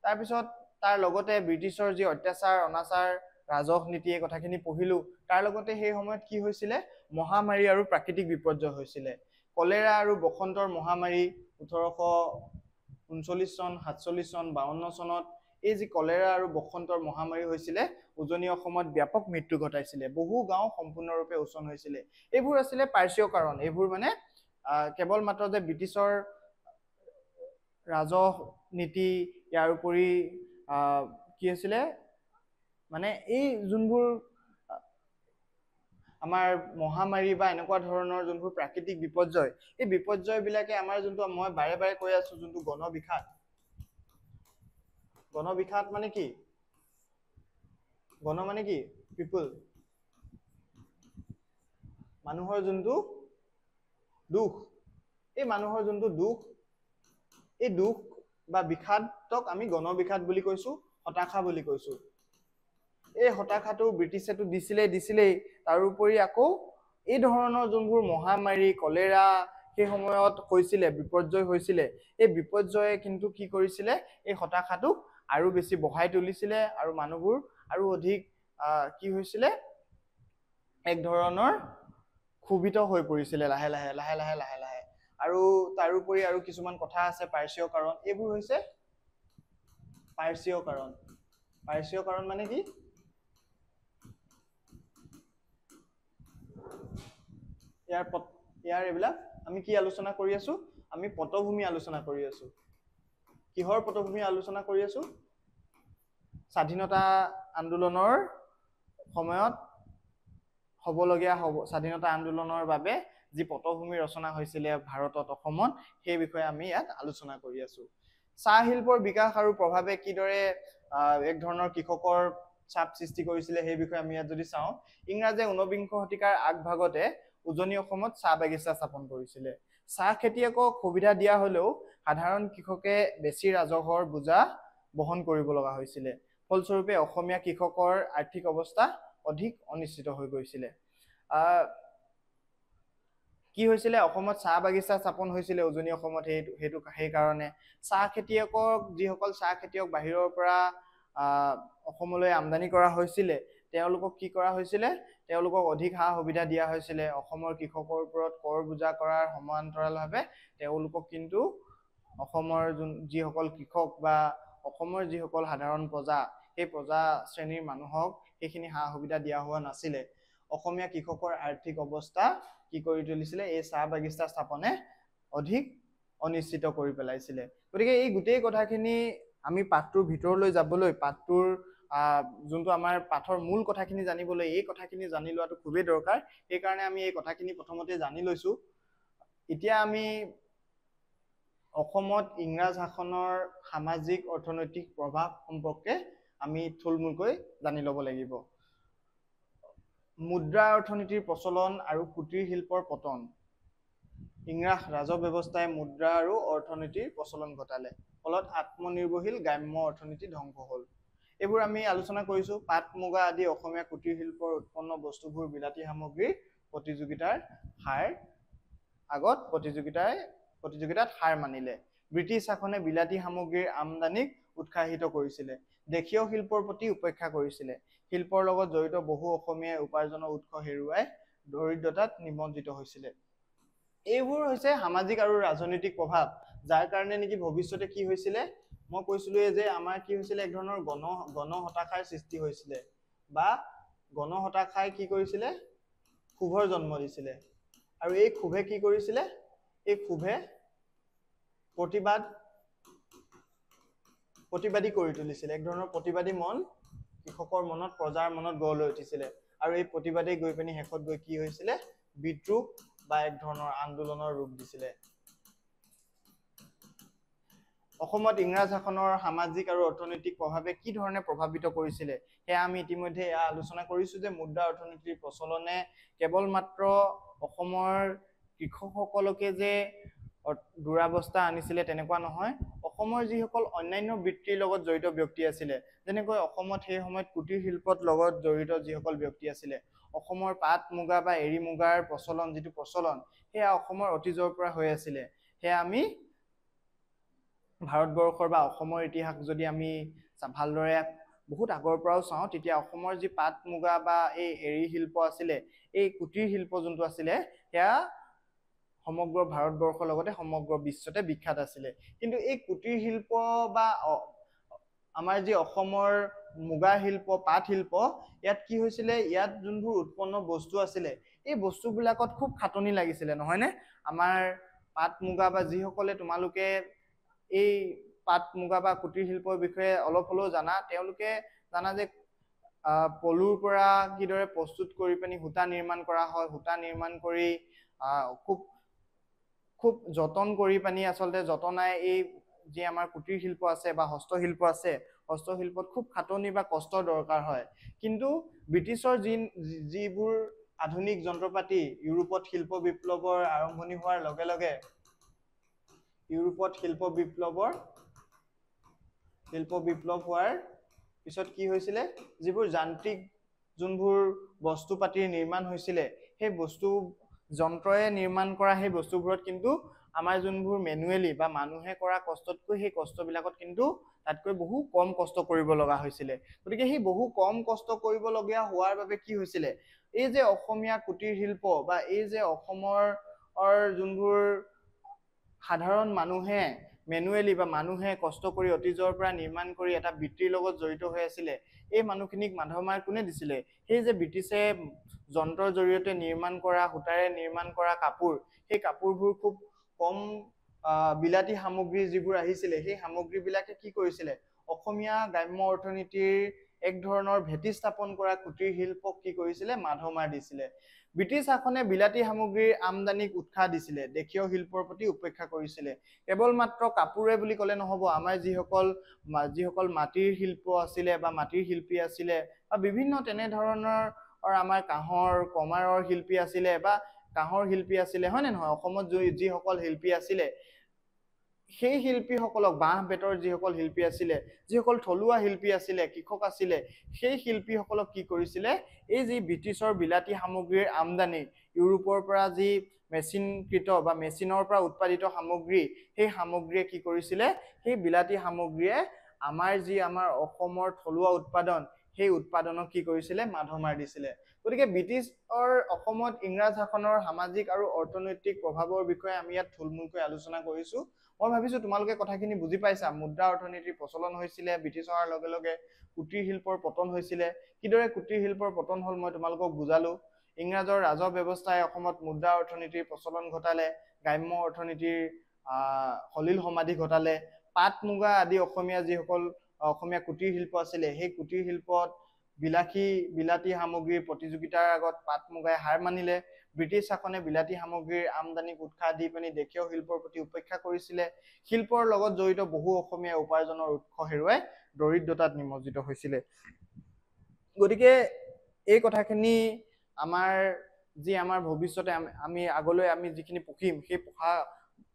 তাৰপিছত তাৰ লগতে ব্ৰিটিছৰ যি অত্যাচাৰ, অনাচাৰ, ৰাজনীতি, এই কথাখিনি পঢ়িলো। তাৰ লগতে সেই সময়ত কি হৈছিলে, মহামাৰী আৰু প্ৰাকৃতিক বিপৰ্যয় হৈছিলে। কলেৰা আৰু বসন্তৰ মহামাৰী 1839 চন, 47 চন, 52 চনত এই যি কলেৰা আৰু বসন্তৰ মহামাৰী হৈছিলে, উজনি অসমত ব্যাপক মৃত্যু ঘটাইছিলে। বহু গাঁও সম্পূৰ্ণৰূপে উচন হৈছিলে। এইবোৰ আছিলে পাৰ্শ্বীয় কাৰণ। এইবোৰ মানে কেৱল মাত্ৰ যে ব্ৰিটিছৰ ৰাজনীতি, ইয়াৰ উপৰি কি হৈছিলে, মানে এই যোনবোৰ আমাৰ মহামাৰী বা এনেকুৱা ধৰণৰ যোনবোৰ প্ৰাকৃতিক বিপৰ্যয়, এই বিপৰ্যয়বিলাকে আমাৰ যোনটো মই বাৰে বাৰে কৈ আছো, যোনটো গণবিষাদ, গণবিষাদ মানে কি, গণ মানে কি, পিপুল, মানুহৰ যোনটো দুখ, এই মানুহৰ যোনটো দুখ, এই দুখ বা বিষাদক আমি গণবিষাদ বুলি কৈছো, হতাশা বুলি কৈছো। এই হতাশাটো ব্ৰিটিছেতো দিছিলেই। তাৰোপৰি আকৌ এই ধৰণৰ যোনবোৰ মহামাৰী, কলেৰা সেই সময়ত হৈছিলে, বিপৰ্যয় হৈছিলে, এই বিপৰ্যয়ে কিন্তু কি কৰিছিলে, এই হতাশাটোক আৰু বেছি বঢ়াই তুলিছিলে আৰু মানুহবোৰ আৰু অধিক কি হৈছিলে, এক ধৰণৰ ক্ষোভিত হৈ পৰিছিলে লাহে লাহে। আৰু তাৰোপৰি আৰু কিছুমান কথা আছে, পাৰ্শ্বীয় কাৰণ। এইবোৰ হৈছে পাৰ্শ্বীয় কাৰণ। পাৰ্শ্বীয় কাৰণ মানে কি, ইয়াৰ এইবিলাক আমি কি আলোচনা কৰি আছো, আমি পটভূমি আলোচনা কৰি আছো। কিহৰ পটভূমি আলোচনা কৰি আছো, স্বাধীনতা আন্দোলনৰ সময়ত হ'বলগীয়া স্বাধীনতা আন্দোলনৰ বাবে যি পটভূমি ৰচনা হৈছিলে ভাৰতত, অসমত, সেই বিষয়ে আমি ইয়াত আলোচনা কৰি আছো। চাহ শিল্পৰ বিকাশ আৰু প্ৰভাৱে কিদৰে এক ধৰণৰ কৃষকৰ চাপ সৃষ্টি কৰিছিলে সেই বিষয়ে আমি ইয়াত যদি চাওঁ, ইংৰাজে ঊনবিংশ শতিকাৰ আগভাগতে উজনি অসমত চাহ বাগিচা স্থাপন কৰিছিলে। চাহ খেতিয়কক সুবিধা দিয়া হলেও সাধাৰণ কৃষকে বেছি ৰাজহৰ বোজা বহন কৰিব লগা হৈছিলে। ফলস্বৰূপে অসমীয়া কৃষকৰ আৰ্থিক অৱস্থা অধিক অনিশ্চিত হৈ গৈছিলে। কি হৈছিলে, অসমত চাহ বাগিচা স্থাপন হৈছিলে উজনি অসমত, সেইকাৰণে চাহ খেতিয়কক, যিসকল চাহ খেতিয়ক বাহিৰৰ পৰা অসমলৈ আমদানি কৰা হৈছিলে, তেওঁলোকক কি কৰা হৈছিলে, তেওঁলোকক অধিক সা সুবিধা দিয়া হৈছিলে। অসমৰ কৃষকৰ ওপৰত কৰ বোজা কৰাৰ সমান্তৰালভাৱে তেওঁলোকক কিন্তু অসমৰ যিসকল কৃষক বা অসমৰ যিসকল সাধাৰণ প্ৰজা, সেই প্ৰজা শ্ৰেণীৰ মানুহক সেইখিনি সা সুবিধা দিয়া হোৱা নাছিলে। অসমীয়া কৃষকৰ আৰ্থিক অৱস্থা কি কৰি তুলিছিলে, এই চাহ বাগিচা স্থাপনে অধিক অনিশ্চিত কৰি পেলাইছিলে। গতিকে এই গোটেই কথাখিনি আমি পাঠটোৰ ভিতৰলৈ যাবলৈ, পাঠটোৰ যোনটো আমাৰ পাঠৰ মূল কথাখিনি জানিবলৈ, এই কথাখিনি জানি লোৱাটো খুবেই দৰকাৰ। সেইকাৰণে আমি এই কথাখিনি প্ৰথমতে জানি লৈছো। এতিয়া আমি অসমত ইংৰাজ শাসনৰ সামাজিক অৰ্থনৈতিক প্ৰভাৱ সম্পৰ্কে আমি থুলমূলকৈ জানি ল'ব লাগিব। মুদ্ৰা অৰ্থনীতিৰ প্ৰচলন আৰু কুটিৰ শিল্পৰ পতন। ইংৰাজ ৰাজহ ব্যৱস্থাই মুদ্ৰা আৰু অৰ্থনীতিৰ প্ৰচলন ঘটালে, ফলত আত্মনিৰ্ভৰশীল গ্ৰাম্য অৰ্থনীতি ধ্বংস হ'ল। এইবোৰ আমি আলোচনা কৰিছো। পাট মুগা আদি অসমীয়া কুটিৰ শিল্পৰ উৎপন্ন বস্তুবোৰ বিলাতী সামগ্ৰীৰ প্ৰতিযোগিতাত হাৰ মানিলে। ব্ৰিটিছ শাসনে বিলাতী সামগ্ৰীৰ আমদানিক উৎসাহিত কৰিছিলে, দেশীয় শিল্পৰ প্ৰতি উপেক্ষা কৰিছিলে। শিল্পৰ লগত জড়িত বহু অসমীয়াই উপাৰ্জনৰ উৎস হেৰুৱাই দৰিদ্ৰতাত নিমজ্জিত হৈছিলে। এইবোৰ হৈছে সামাজিক আৰু ৰাজনৈতিক প্ৰভাৱ, যাৰ কাৰণে নেকি ভৱিষ্যতে কি হৈছিলে, মই কৈছিলো যে আমাৰ কি হৈছিলে, এক ধৰণৰ গণ হতাশাৰ সৃষ্টি হৈছিলে, বা গণ হতাশাই কি কৰিছিলে, ক্ষোভৰ জন্ম দিছিলে। আৰু এই ক্ষোভে কি কৰিছিলে, এই ক্ষোভে প্ৰতিবাদী কৰি তুলিছিলে। এক ধৰণৰ প্ৰতিবাদী মন কৃষকৰ মনত, প্ৰজাৰ মনত গঢ় লৈ উঠিছিলে। আৰু এই প্ৰতিবাদে গৈ পিনি শেষত গৈ কি হৈছিলে, বিদ্ৰোহ বা এক ধৰণৰ আন্দোলনৰ ৰূপ দিছিলে। অসমত ইংৰাজ শাসনৰ সামাজিক আৰু অৰ্থনৈতিক প্ৰভাৱে কি ধৰণে প্ৰভাৱিত কৰিছিলে, সেয়া আমি ইতিমধ্যে আলোচনা কৰিছো যে মুদ্ৰা অৰ্থনীতিৰ প্ৰচলনে কেৱল মাত্ৰ অসমৰ কৃষকসকলকে যে দুৰাৱস্থা আনিছিলে তেনেকুৱা নহয়। অসমৰ যিসকল অন্যান্য বৃত্তিৰ লগত জড়িত ব্যক্তি আছিলে, যেনেকৈ অসমত সেই সময়ত কুটিৰ শিল্পত লগত জড়িত যিসকল ব্যক্তি আছিলে, অসমৰ পাট মুগা বা এৰী মুগাৰ যিটো প্ৰচলন, সেয়া অসমৰ অতীজৰ পৰা হৈ আছিলে। সেয়া আমি ভাৰতবৰ্ষৰ বা অসমৰ ইতিহাস যদি আমি ভালদৰে বহুত আগৰ পৰাও চাওঁ, তেতিয়া অসমৰ যি পাট মুগা বা এই এৰী শিল্প আছিলে, এই কুটিৰ শিল্প যোনটো আছিলে, সেয়া সমগ্ৰ ভাৰতবৰ্ষৰ লগতে সমগ্ৰ বিশ্বতে বিখ্যাত আছিলে। কিন্তু এই কুটিৰ শিল্প বা আমাৰ যি অসমৰ মুগা শিল্প, পাট শিল্প, ইয়াত কি হৈছিলে, ইয়াত যোনবোৰ উৎপন্ন বস্তু আছিলে, এই বস্তুবিলাকত খুব খাটনি লাগিছিলে, নহয়নে? আমাৰ পাট মুগা বা যিসকলে তোমালোকে এই পাট মুগা বা কুটিৰ শিল্পৰ বিষয়ে অলপ হলেও জানা, তেওঁলোকে জানা যে পলুৰ পৰা কিদৰে প্ৰস্তুত কৰি পিনি সূতা নিৰ্মাণ কৰা হয়, সূতা নিৰ্মাণ কৰি খুব যতন কৰি পানি আচলতে যতনাই এই যি আমাৰ কুটিৰ শিল্প আছে বা হস্তশিল্প আছে, হস্তশিল্পত খুব খাটনি বা কষ্টৰ দৰকাৰ হয়। কিন্তু ব্ৰিটিছৰ যিবোৰ আধুনিক যন্ত্ৰপাতি, ইউৰোপত শিল্প বিপ্লৱৰ আৰম্ভণি হোৱাৰ লগে লগে, ইউৰোপত শিল্প বিপ্লৱ হোৱাৰ পিছত কি হৈছিলে, যিবোৰ যান্ত্ৰিক যোনবোৰ বস্তু পাতিৰ নিৰ্মাণ হৈছিলে, সেই যন্ত্ৰয়ে নিৰ্মাণ কৰা সেই বস্তুবোৰত কিন্তু আমাৰ যোনবোৰ মেনুৱেলি বা মানুহে কৰা কষ্টতকৈ সেই কষ্টবিলাকত কিন্তু তাতকৈ বহু কম কষ্ট কৰিব লগা হৈছিলে। গতিকে সেই বহু কম কষ্ট কৰিবলগীয়া হোৱাৰ বাবে কি হৈছিলে, এই যে অসমীয়া কুটিৰ শিল্প বা এই যে অসমৰ যোনবোৰ সাধাৰণ মানুহে মেনুৱেলি বা মানুহে কষ্ট কৰি অতীজৰ পৰা নিৰ্মাণ কৰি এটা বৃত্তিৰ লগত জড়িত হৈ আছিলে, এই মানুহখিনিক মাধমাৰ কোনে দিছিলে? সেই যে ব্ৰিটিছে যন্ত্ৰৰ জৰিয়তে নিৰ্মাণ কৰা, সূতাৰে নিৰ্মাণ কৰা কাপোৰ, সেই কাপোৰবোৰ খুব কম বিলাতী সামগ্ৰী যিবোৰ আহিছিলে, সেই সামগ্ৰীবিলাকে কি কৰিছিলে, অসমীয়া গ্ৰাম্য অৰ্থনীতিৰ এক ধৰণৰ ভেটি স্থাপন কৰা কুটিৰ শিল্পক কি কৰিছিলে মাধমাৰ দিছিলে ব্ৰিটিছ শাসনে বিলাতী সামগ্ৰীৰ আমদানিক উৎসাহ দিছিলে দেশীয় শিল্পৰ প্ৰতি উপেক্ষা কৰিছিলে কেৱল মাত্ৰ কাপোৰে বুলি ক'লে নহ'ব আমাৰ যিসকল মাটিৰ শিল্প আছিলে বা মাটিৰ শিল্পী আছিলে বা বিভিন্ন তেনেধৰণৰ আমাৰ কাঁহৰ কমাৰৰ শিল্পী আছিলে বা কাঁহৰ শিল্পী আছিলে হয় নে নহয় অসমত যিসকল শিল্পী আছিলে সেই শিল্পীসকলক বাঁহ বেতৰ যিসকল শিল্পী আছিলে যিসকল থলুৱা শিল্পী আছিলে কৃষক আছিলে সেই শিল্পীসকলক কি কৰিছিলে এই যি ব্ৰিটিছৰ বিলাতী সামগ্ৰীৰ আমদানি ইউৰোপৰ পৰা যি মেচিনকৃত বা মেচিনৰ পৰা উৎপাদিত সামগ্ৰী সেই সামগ্ৰীয়ে কি কৰিছিলে সেই বিলাতী সামগ্ৰীয়ে আমাৰ অসমৰ থলুৱা উৎপাদন সেই উৎপাদনক কি কৰিছিলে মাধমাৰ দিছিলে গতিকে ব্ৰিটিছৰ অসমত ইংৰাজ শাসনৰ সামাজিক আৰু অৰ্থনৈতিক প্ৰভাৱৰ বিষয়ে আমি ইয়াত থুলমূলকৈ আলোচনা কৰিছো মই ভাবিছো তোমালোকে কথাখিনি বুজি পাইছা মুদ্ৰা অৰ্থনীতিৰ প্ৰচলন হৈছিলে ব্ৰিটিছ অহাৰ লগে লগে কুটিৰ শিল্পৰ পতন হৈছিলে কিদৰে কুটিৰ শিল্পৰ পতন হ'ল মই তোমালোকক বুজালো ইংৰাজৰ ৰাজহ ব্যৱস্থাই অসমত মুদ্ৰা অৰ্থনীতিৰ প্ৰচলন ঘটালে গ্ৰাম্য অৰ্থনীতিৰ সলিল সমাধি ঘটালে পাট মুগা আদি অসমীয়া যিসকল অসমীয়া কুটিৰ শিল্প আছিলে সেই কুটিৰ শিল্পত বিলাতী সামগ্ৰীৰ প্ৰতিযোগিতাৰ আগত পাট মুগাই হাৰ মানিলে ব্ৰিটিছ শাসনে বিলাতী সামগ্ৰীৰ আমদানিক উৎসাহ দি পিনি দেশীয় শিল্পৰ প্ৰতি উপেক্ষা কৰিছিলে শিল্পৰ লগত জড়িত বহু অসমীয়া উপাৰ্জনৰ উৎস হেৰুৱাই দৰিদ্ৰতাত নিমজ্জিত হৈছিলে গতিকে এই কথাখিনি আমাৰ ভৱিষ্যতে আমি আগলৈ আমি যিখিনি পঢ়িম সেই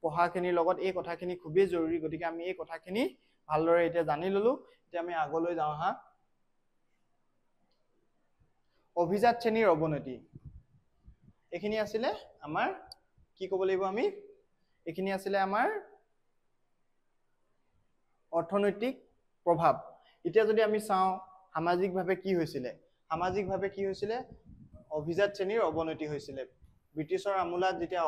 পঢ়াখিনিৰ লগত এই কথাখিনি খুবেই জৰুৰী গতিকে আমি এই কথাখিনি ভালদৰে এতিয়া জানি ললো এতিয়া আমি আগলৈ যাওঁ হা অভিজাত শ্ৰেণীৰ অৱনতি এইখিনি আছিলে আমাৰ কি ক'ব লাগিব আমি এইখিনি আছিলে আমাৰ অৰ্থনৈতিক প্ৰভাৱ এতিয়া যদি আমি চাওঁ সামাজিকভাৱে কি হৈছিলে অভিজাত শ্ৰেণীৰ অৱনতি হৈছিলে ব্ৰিটিছৰ আমোলাত যেতিয়া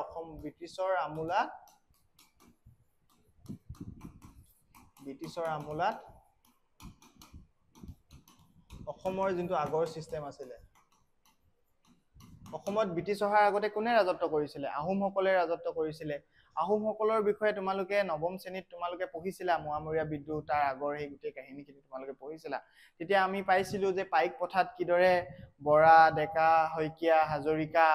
ব্ৰিটিছৰ আমোলাত অসমৰ যোনটো আগৰ সিস্টেম আছিলে অসমত ব্ৰিটিছ অহাৰ আগতে কোনে ৰাজত্ব কৰিছিলে আহোমসকলে ৰাজত্ব কৰিছিলে আহোমসকলৰ বিষয়ে তোমালোকে নৱম শ্ৰেণীত তোমালোকে পঢ়িছিলা মোৱামৰীয়া বিদ্ৰোহ তাৰ আগৰ সেই গোটেই কাহিনীখিনি তোমালোকে পঢ়িছিলা তেতিয়া আমি পাইছিলো যে পাইক পথাত কিদৰে বৰা ডেকা শইকীয়া হাজৰিকা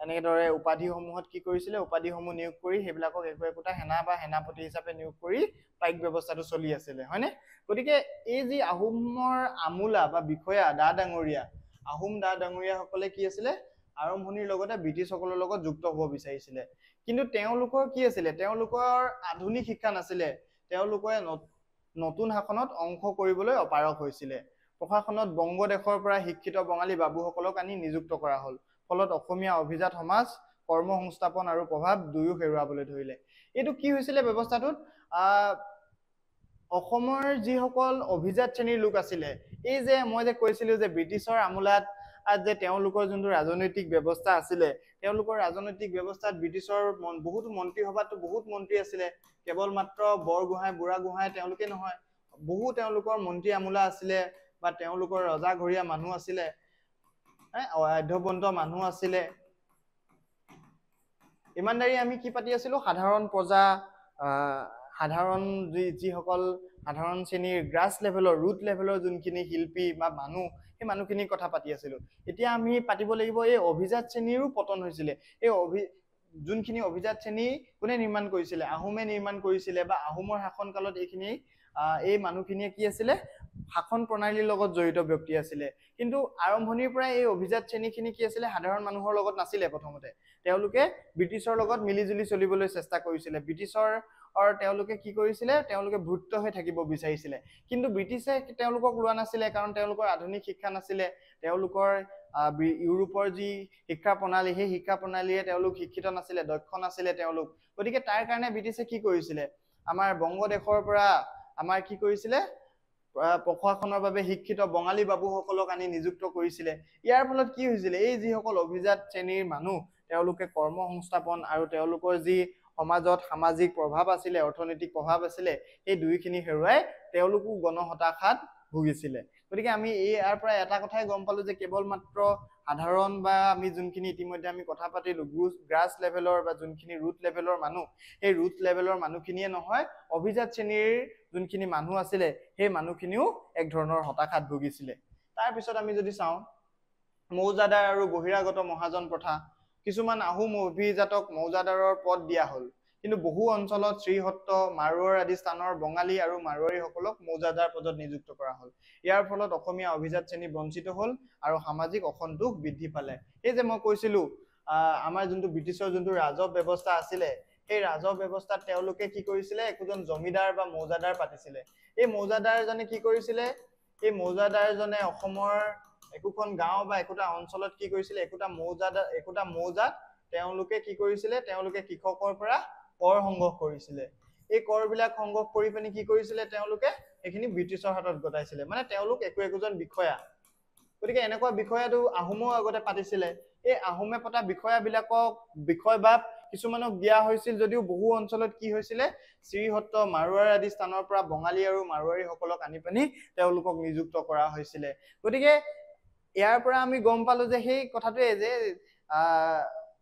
এনেদৰে উপাধিসমূহত কি কৰিছিলে উপাধিসমূহ নিয়োগ কৰি সেইবিলাকক একোটা সেনা বা সেনাপতি হিচাপে নিয়োগ কৰি পাইক ব্যৱস্থাটো চলি আছিলে হয়নে গতিকে এই যি আহোমৰ আমোলা বা বিষয়া আহোম দা ডাঙৰীয়াসকলে কি আছিলে আৰম্ভণিৰ লগতে ব্ৰিটিছসকলৰ লগত যুক্ত হ'ব বিচাৰিছিলে কিন্তু তেওঁলোকৰ কি আছিলে তেওঁলোকৰ আধুনিক শিক্ষা নাছিলে তেওঁলোকে নতুন শাসনত অংশ কৰিবলৈ অপাৰগ হৈছিলে প্ৰশাসনত বংগদেশৰ পৰা শিক্ষিত বঙালী বাবুসকলক আনি নিযুক্ত কৰা হ'ল ফলত অসমীয়া অভিজাত সমাজ কৰ্ম সংস্থাপন আৰু প্ৰভাৱ দুয়ো হেৰুৱাবলৈ ধৰিলে এইটো কি হৈছিলে ব্যৱস্থাটোত অসমৰ যিসকল অভিজাত শ্ৰেণীৰ লোক আছিলে এই যে মই যে কৈছিলো যে ব্ৰিটিছৰ আমোলাত যে তেওঁলোকৰ যোনটো ৰাজনৈতিক ব্যৱস্থা আছিলে তেওঁলোকৰ ৰাজনৈতিক ব্যৱস্থাত ব্ৰিটিছৰ বহুতো মন্ত্ৰী সভাতো বহুত মন্ত্ৰী আছিলে কেৱল মাত্ৰ বৰগোহাঁই বুঢ়াগোহাঁই তেওঁলোকে নহয় বহু তেওঁলোকৰ মন্ত্ৰী আমোলা আছিলে বা তেওঁলোকৰ ৰজাঘৰীয়া মানুহ আছিলে অধ্যবন্ত মানুহ আছিলে ইমানদাৰী আমি কি পাতি আছিলো সাধাৰণ প্ৰজা সাধাৰণ যিসকল সাধাৰণ শ্ৰেণীৰ গ্ৰাছ লেভেলৰ ৰুট লেভেলৰ যোনখিনি শিল্পী বা মানুহ সেই মানুহখিনিৰ কথা পাতি আছিলো এতিয়া আমি পাতিব লাগিব এই অভিজাত শ্ৰেণীৰো পতন হৈছিলে এই যোনখিনি অভিজাত শ্ৰেণী কোনে নিৰ্মাণ কৰিছিলে আহোমে নিৰ্মাণ কৰিছিলে বা আহোমৰ শাসন কালত এইখিনি এই মানুহখিনিয়ে কি আছিলে শাসন প্ৰণালীৰ লগত জড়িত ব্যক্তি আছিলে কিন্তু আৰম্ভণিৰ পৰা এই অভিজাত শ্ৰেণীখিনি কি আছিলে সাধাৰণ মানুহৰ লগত নাছিলে প্ৰথমতে তেওঁলোকে ব্ৰিটিছৰ লগত মিলিজুলি চলিবলৈ চেষ্টা কৰিছিলে ব্ৰিটিছৰ তেওঁলোকে কি কৰিছিলে তেওঁলোকে ভুক্ত হৈ থাকিব বিচাৰিছিলে কিন্তু ব্ৰিটিছে তেওঁলোকক লোৱা নাছিলে কাৰণ তেওঁলোকৰ আধুনিক শিক্ষা নাছিলে তেওঁলোকৰ ইউৰোপৰ যি শিক্ষা প্ৰণালী সেই শিক্ষা প্ৰণালীয়ে তেওঁলোক শিক্ষিত নাছিলে দক্ষ নাছিলে তেওঁলোক গতিকে তাৰ কাৰণে ব্ৰিটিছে কি কৰিছিলে আমাৰ বংগদেশৰ পৰা আমাৰ কি কৰিছিলে প্ৰশাসনৰ বাবে শিক্ষিত বঙালী বাবুসকলক আনি নিযুক্ত কৰিছিলে ইয়াৰ ফলত কি হৈছিলে এই যিসকল অভিজাত শ্ৰেণীৰ মানুহ তেওঁলোকে কৰ্ম সংস্থাপন আৰু তেওঁলোকৰ যি সমাজত সামাজিক প্ৰভাৱ আছিলে অৰ্থনৈতিক প্ৰভাৱ আছিলে এই দুইখিনি হেৰুৱাই তেওঁলোকো গণহতাশাত ভুগিছিলে গতিকে আমি ইয়াৰ পৰা এটা কথাই গম পালো যে কেৱল মাত্ৰ সাধাৰণ বা আমি যোনখিনি ইতিমধ্যে আমি কথা পাতিলো গ্ৰাছ লেভেলৰ বা যোনখিনি ৰুট লেভেলৰ মানুহ সেই ৰুট লেভেলৰ মানুহখিনিয়ে নহয় অভিজাত শ্ৰেণীৰ যোনখিনি মানুহ আছিলে সেই মানুহখিনিও এক ধৰণৰ হতাশাত ভুগিছিলে তাৰ পিছত আমি যদি চাওঁ মৌজাদাৰ আৰু বহিৰাগত মহাজন প্ৰথা, কিছুমান আহোম অভিজাতক মৌজাদাৰৰ পদ দিয়া হ'ল, কিন্তু বহু অঞ্চলত শ্ৰীহট্ট মাৰোৱাৰ আদি স্থানৰ বঙালী আৰু মাৰোৱাৰীসকলক মৌজাদাৰ পদত নিযুক্ত কৰা হ'ল। ইয়াৰ ফলত অসমীয়া অভিজাত শ্ৰেণী বঞ্চিত হ'ল আৰু সামাজিক অসন্তোষ বৃদ্ধি পালে। এই যে মই কৈছিলো আমাৰ যোনটো ব্ৰিটিছৰ যোনটো ৰাজহ ব্যৱস্থা আছিলে, সেই ৰাজহ ব্যৱস্থাত তেওঁলোকে কি কৰিছিলে, একোজন জমিদাৰ বা মৌজাদাৰ পাতিছিলে। এই মৌজাদাৰজনে কি কৰিছিলে, এই মৌজাদাৰজনে অসমৰ একোখন গাঁও বা একোটা অঞ্চলত কি কৰিছিলে, একোটা মৌজাত তেওঁলোকে কি কৰিছিলে, তেওঁলোকে কৃষকৰ পৰা কৰ সংগ্ৰহ কৰিছিলে। এই কৰবিলাক সংগ্ৰহ কৰি পিনি কি কৰিছিলে, তেওঁলোকে সেইখিনি ব্ৰিটিছৰ হাতত গতাইছিলে। মানে তেওঁলোক একোজন বিষয়া। গতিকে এনেকুৱা বিষয়াটো আহোমেও আগতে পাতিছিলে। এই আহোমে পতা বিষয়াবিলাকক বিষয়বাব কিছুমানক দিয়া হৈছিল যদিও বহু অঞ্চলত কি হৈছিলে, শ্ৰীহট্ট মাৰোৱাৰ আদি স্থানৰ পৰা বঙালী আৰু মাৰোৱাৰীসকলক আনি পিনি তেওঁলোকক নিযুক্ত কৰা হৈছিলে। গতিকে ইয়াৰ পৰা আমি গম পালো যে সেই কথাটোৱে যে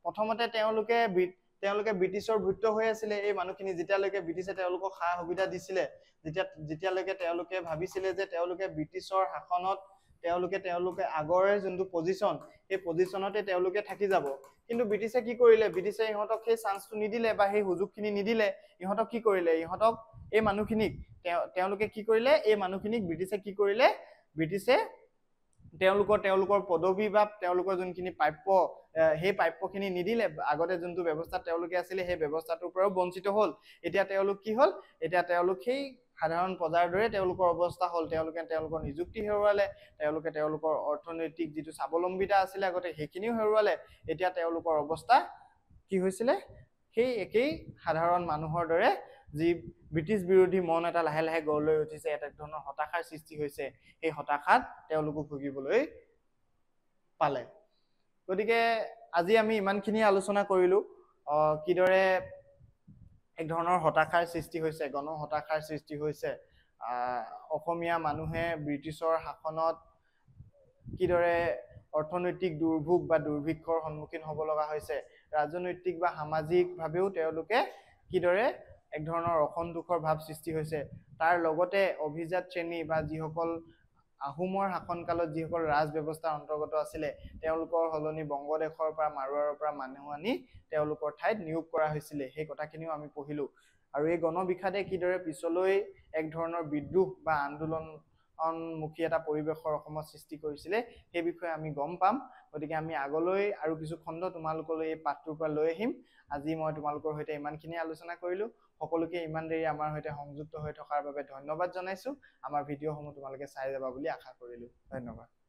প্ৰথমতে তেওঁলোকে ব্ৰিটিছৰ ভুক্ত হৈ আছিলে। এই মানুহখিনি যেতিয়ালৈকে ব্ৰিটিছে তেওঁলোকক সা সুবিধা দিছিলে, যেতিয়ালৈকে তেওঁলোকে ভাবিছিলে যে তেওঁলোকে ব্ৰিটিছৰ শাসনত তেওঁলোকে আগৰ যোনটো পজিশ্যন, সেই পজিশ্যনতে তেওঁলোকে থাকি যাব। কিন্তু ব্ৰিটিছে কি কৰিলে, ব্ৰিটিছে ইহঁতক সেই চান্সটো নিদিলে বা সেই সুযোগখিনি নিদিলে। ইহঁতক কি কৰিলে, এই মানুহখিনিক তেওঁলোকে কি কৰিলে, এই মানুহখিনিক ব্ৰিটিছে কি কৰিলে, ব্ৰিটিছে তেওঁলোকৰ পদবী বা তেওঁলোকৰ যোনখিনি প্ৰাপ্য, সেই প্ৰাপ্যখিনি নিদিলে। আগতে যোনটো ব্যৱস্থাত তেওঁলোকে আছিলে সেই ব্যৱস্থাটোৰ পৰাও বঞ্চিত হ'ল। এতিয়া তেওঁলোক কি হ'ল, এতিয়া তেওঁলোক সেই সাধাৰণ প্ৰজাৰ দৰে তেওঁলোকৰ অৱস্থা হ'ল। তেওঁলোকে তেওঁলোকৰ নিযুক্তি হেৰুৱালে, তেওঁলোকে তেওঁলোকৰ অৰ্থনৈতিক যিটো স্বাৱলম্বিতা আছিলে আগতে সেইখিনিও হেৰুৱালে। এতিয়া তেওঁলোকৰ অৱস্থা কি হৈছিলে, সেই একেই সাধাৰণ মানুহৰ দৰে যি ব্ৰিটিছ বিৰোধী মন এটা লাহে লাহে গঢ় লৈ উঠিছে, এটা ধৰণৰ হতাশাৰ সৃষ্টি হৈছে, সেই হতাশাত তেওঁলোকো ভুগিবলৈ পালে। গতিকে আজি আমি ইমানখিনি আলোচনা কৰিলো কিদৰে এক ধৰণৰ হতাশাৰ সৃষ্টি হৈছে, গণ হতাশাৰ সৃষ্টি হৈছে। অসমীয়া মানুহে ব্ৰিটিছৰ শাসনত কিদৰে অৰ্থনৈতিক দুৰ্ভোগ বা দুৰ্ভিক্ষৰ সন্মুখীন হ'ব লগা হৈছে, ৰাজনৈতিক বা সামাজিকভাৱেও তেওঁলোকে কিদৰে এক ধৰণৰ অসন্তোষৰ ভাৱ সৃষ্টি হৈছে, তাৰ লগতে অভিজাত শ্ৰেণী বা যিসকল আহোমৰ শাসনকালত যিসকল ৰাজ ব্যৱস্থাৰ অন্তৰ্গত আছিলে, তেওঁলোকৰ সলনি বংগদেশৰ পৰা মাৰোৱাৰৰ পৰা মানুহ আনি তেওঁলোকৰ ঠাইত নিয়োগ কৰা হৈছিলে। সেই কথাখিনিও আমি পঢ়িলো। আৰু এই গণবিষাদে কিদৰে পিছলৈ এক ধৰণৰ বিদ্ৰোহ বা আন্দোলনমুখী এটা পৰিৱেশৰ অসমত সৃষ্টি কৰিছিলে, সেই বিষয়ে আমি গম পাম। গতিকে আমি আগলৈ আৰু কিছু খণ্ড তোমালোকলৈ এই পাঠটোৰ পৰা লৈ আহিম। আজি মই তোমালোকৰ সৈতে ইমানখিনি আলোচনা কৰিলো। সকলোকে ইমান দেৰি আমাৰ সৈতে সংযুক্ত হৈ থকাৰ বাবে ধন্যবাদ জনাইছো। আমাৰ ভিডিঅ'সমূহ তোমালোকে চাই যাবা বুলি আশা কৰিলো। ধন্যবাদ।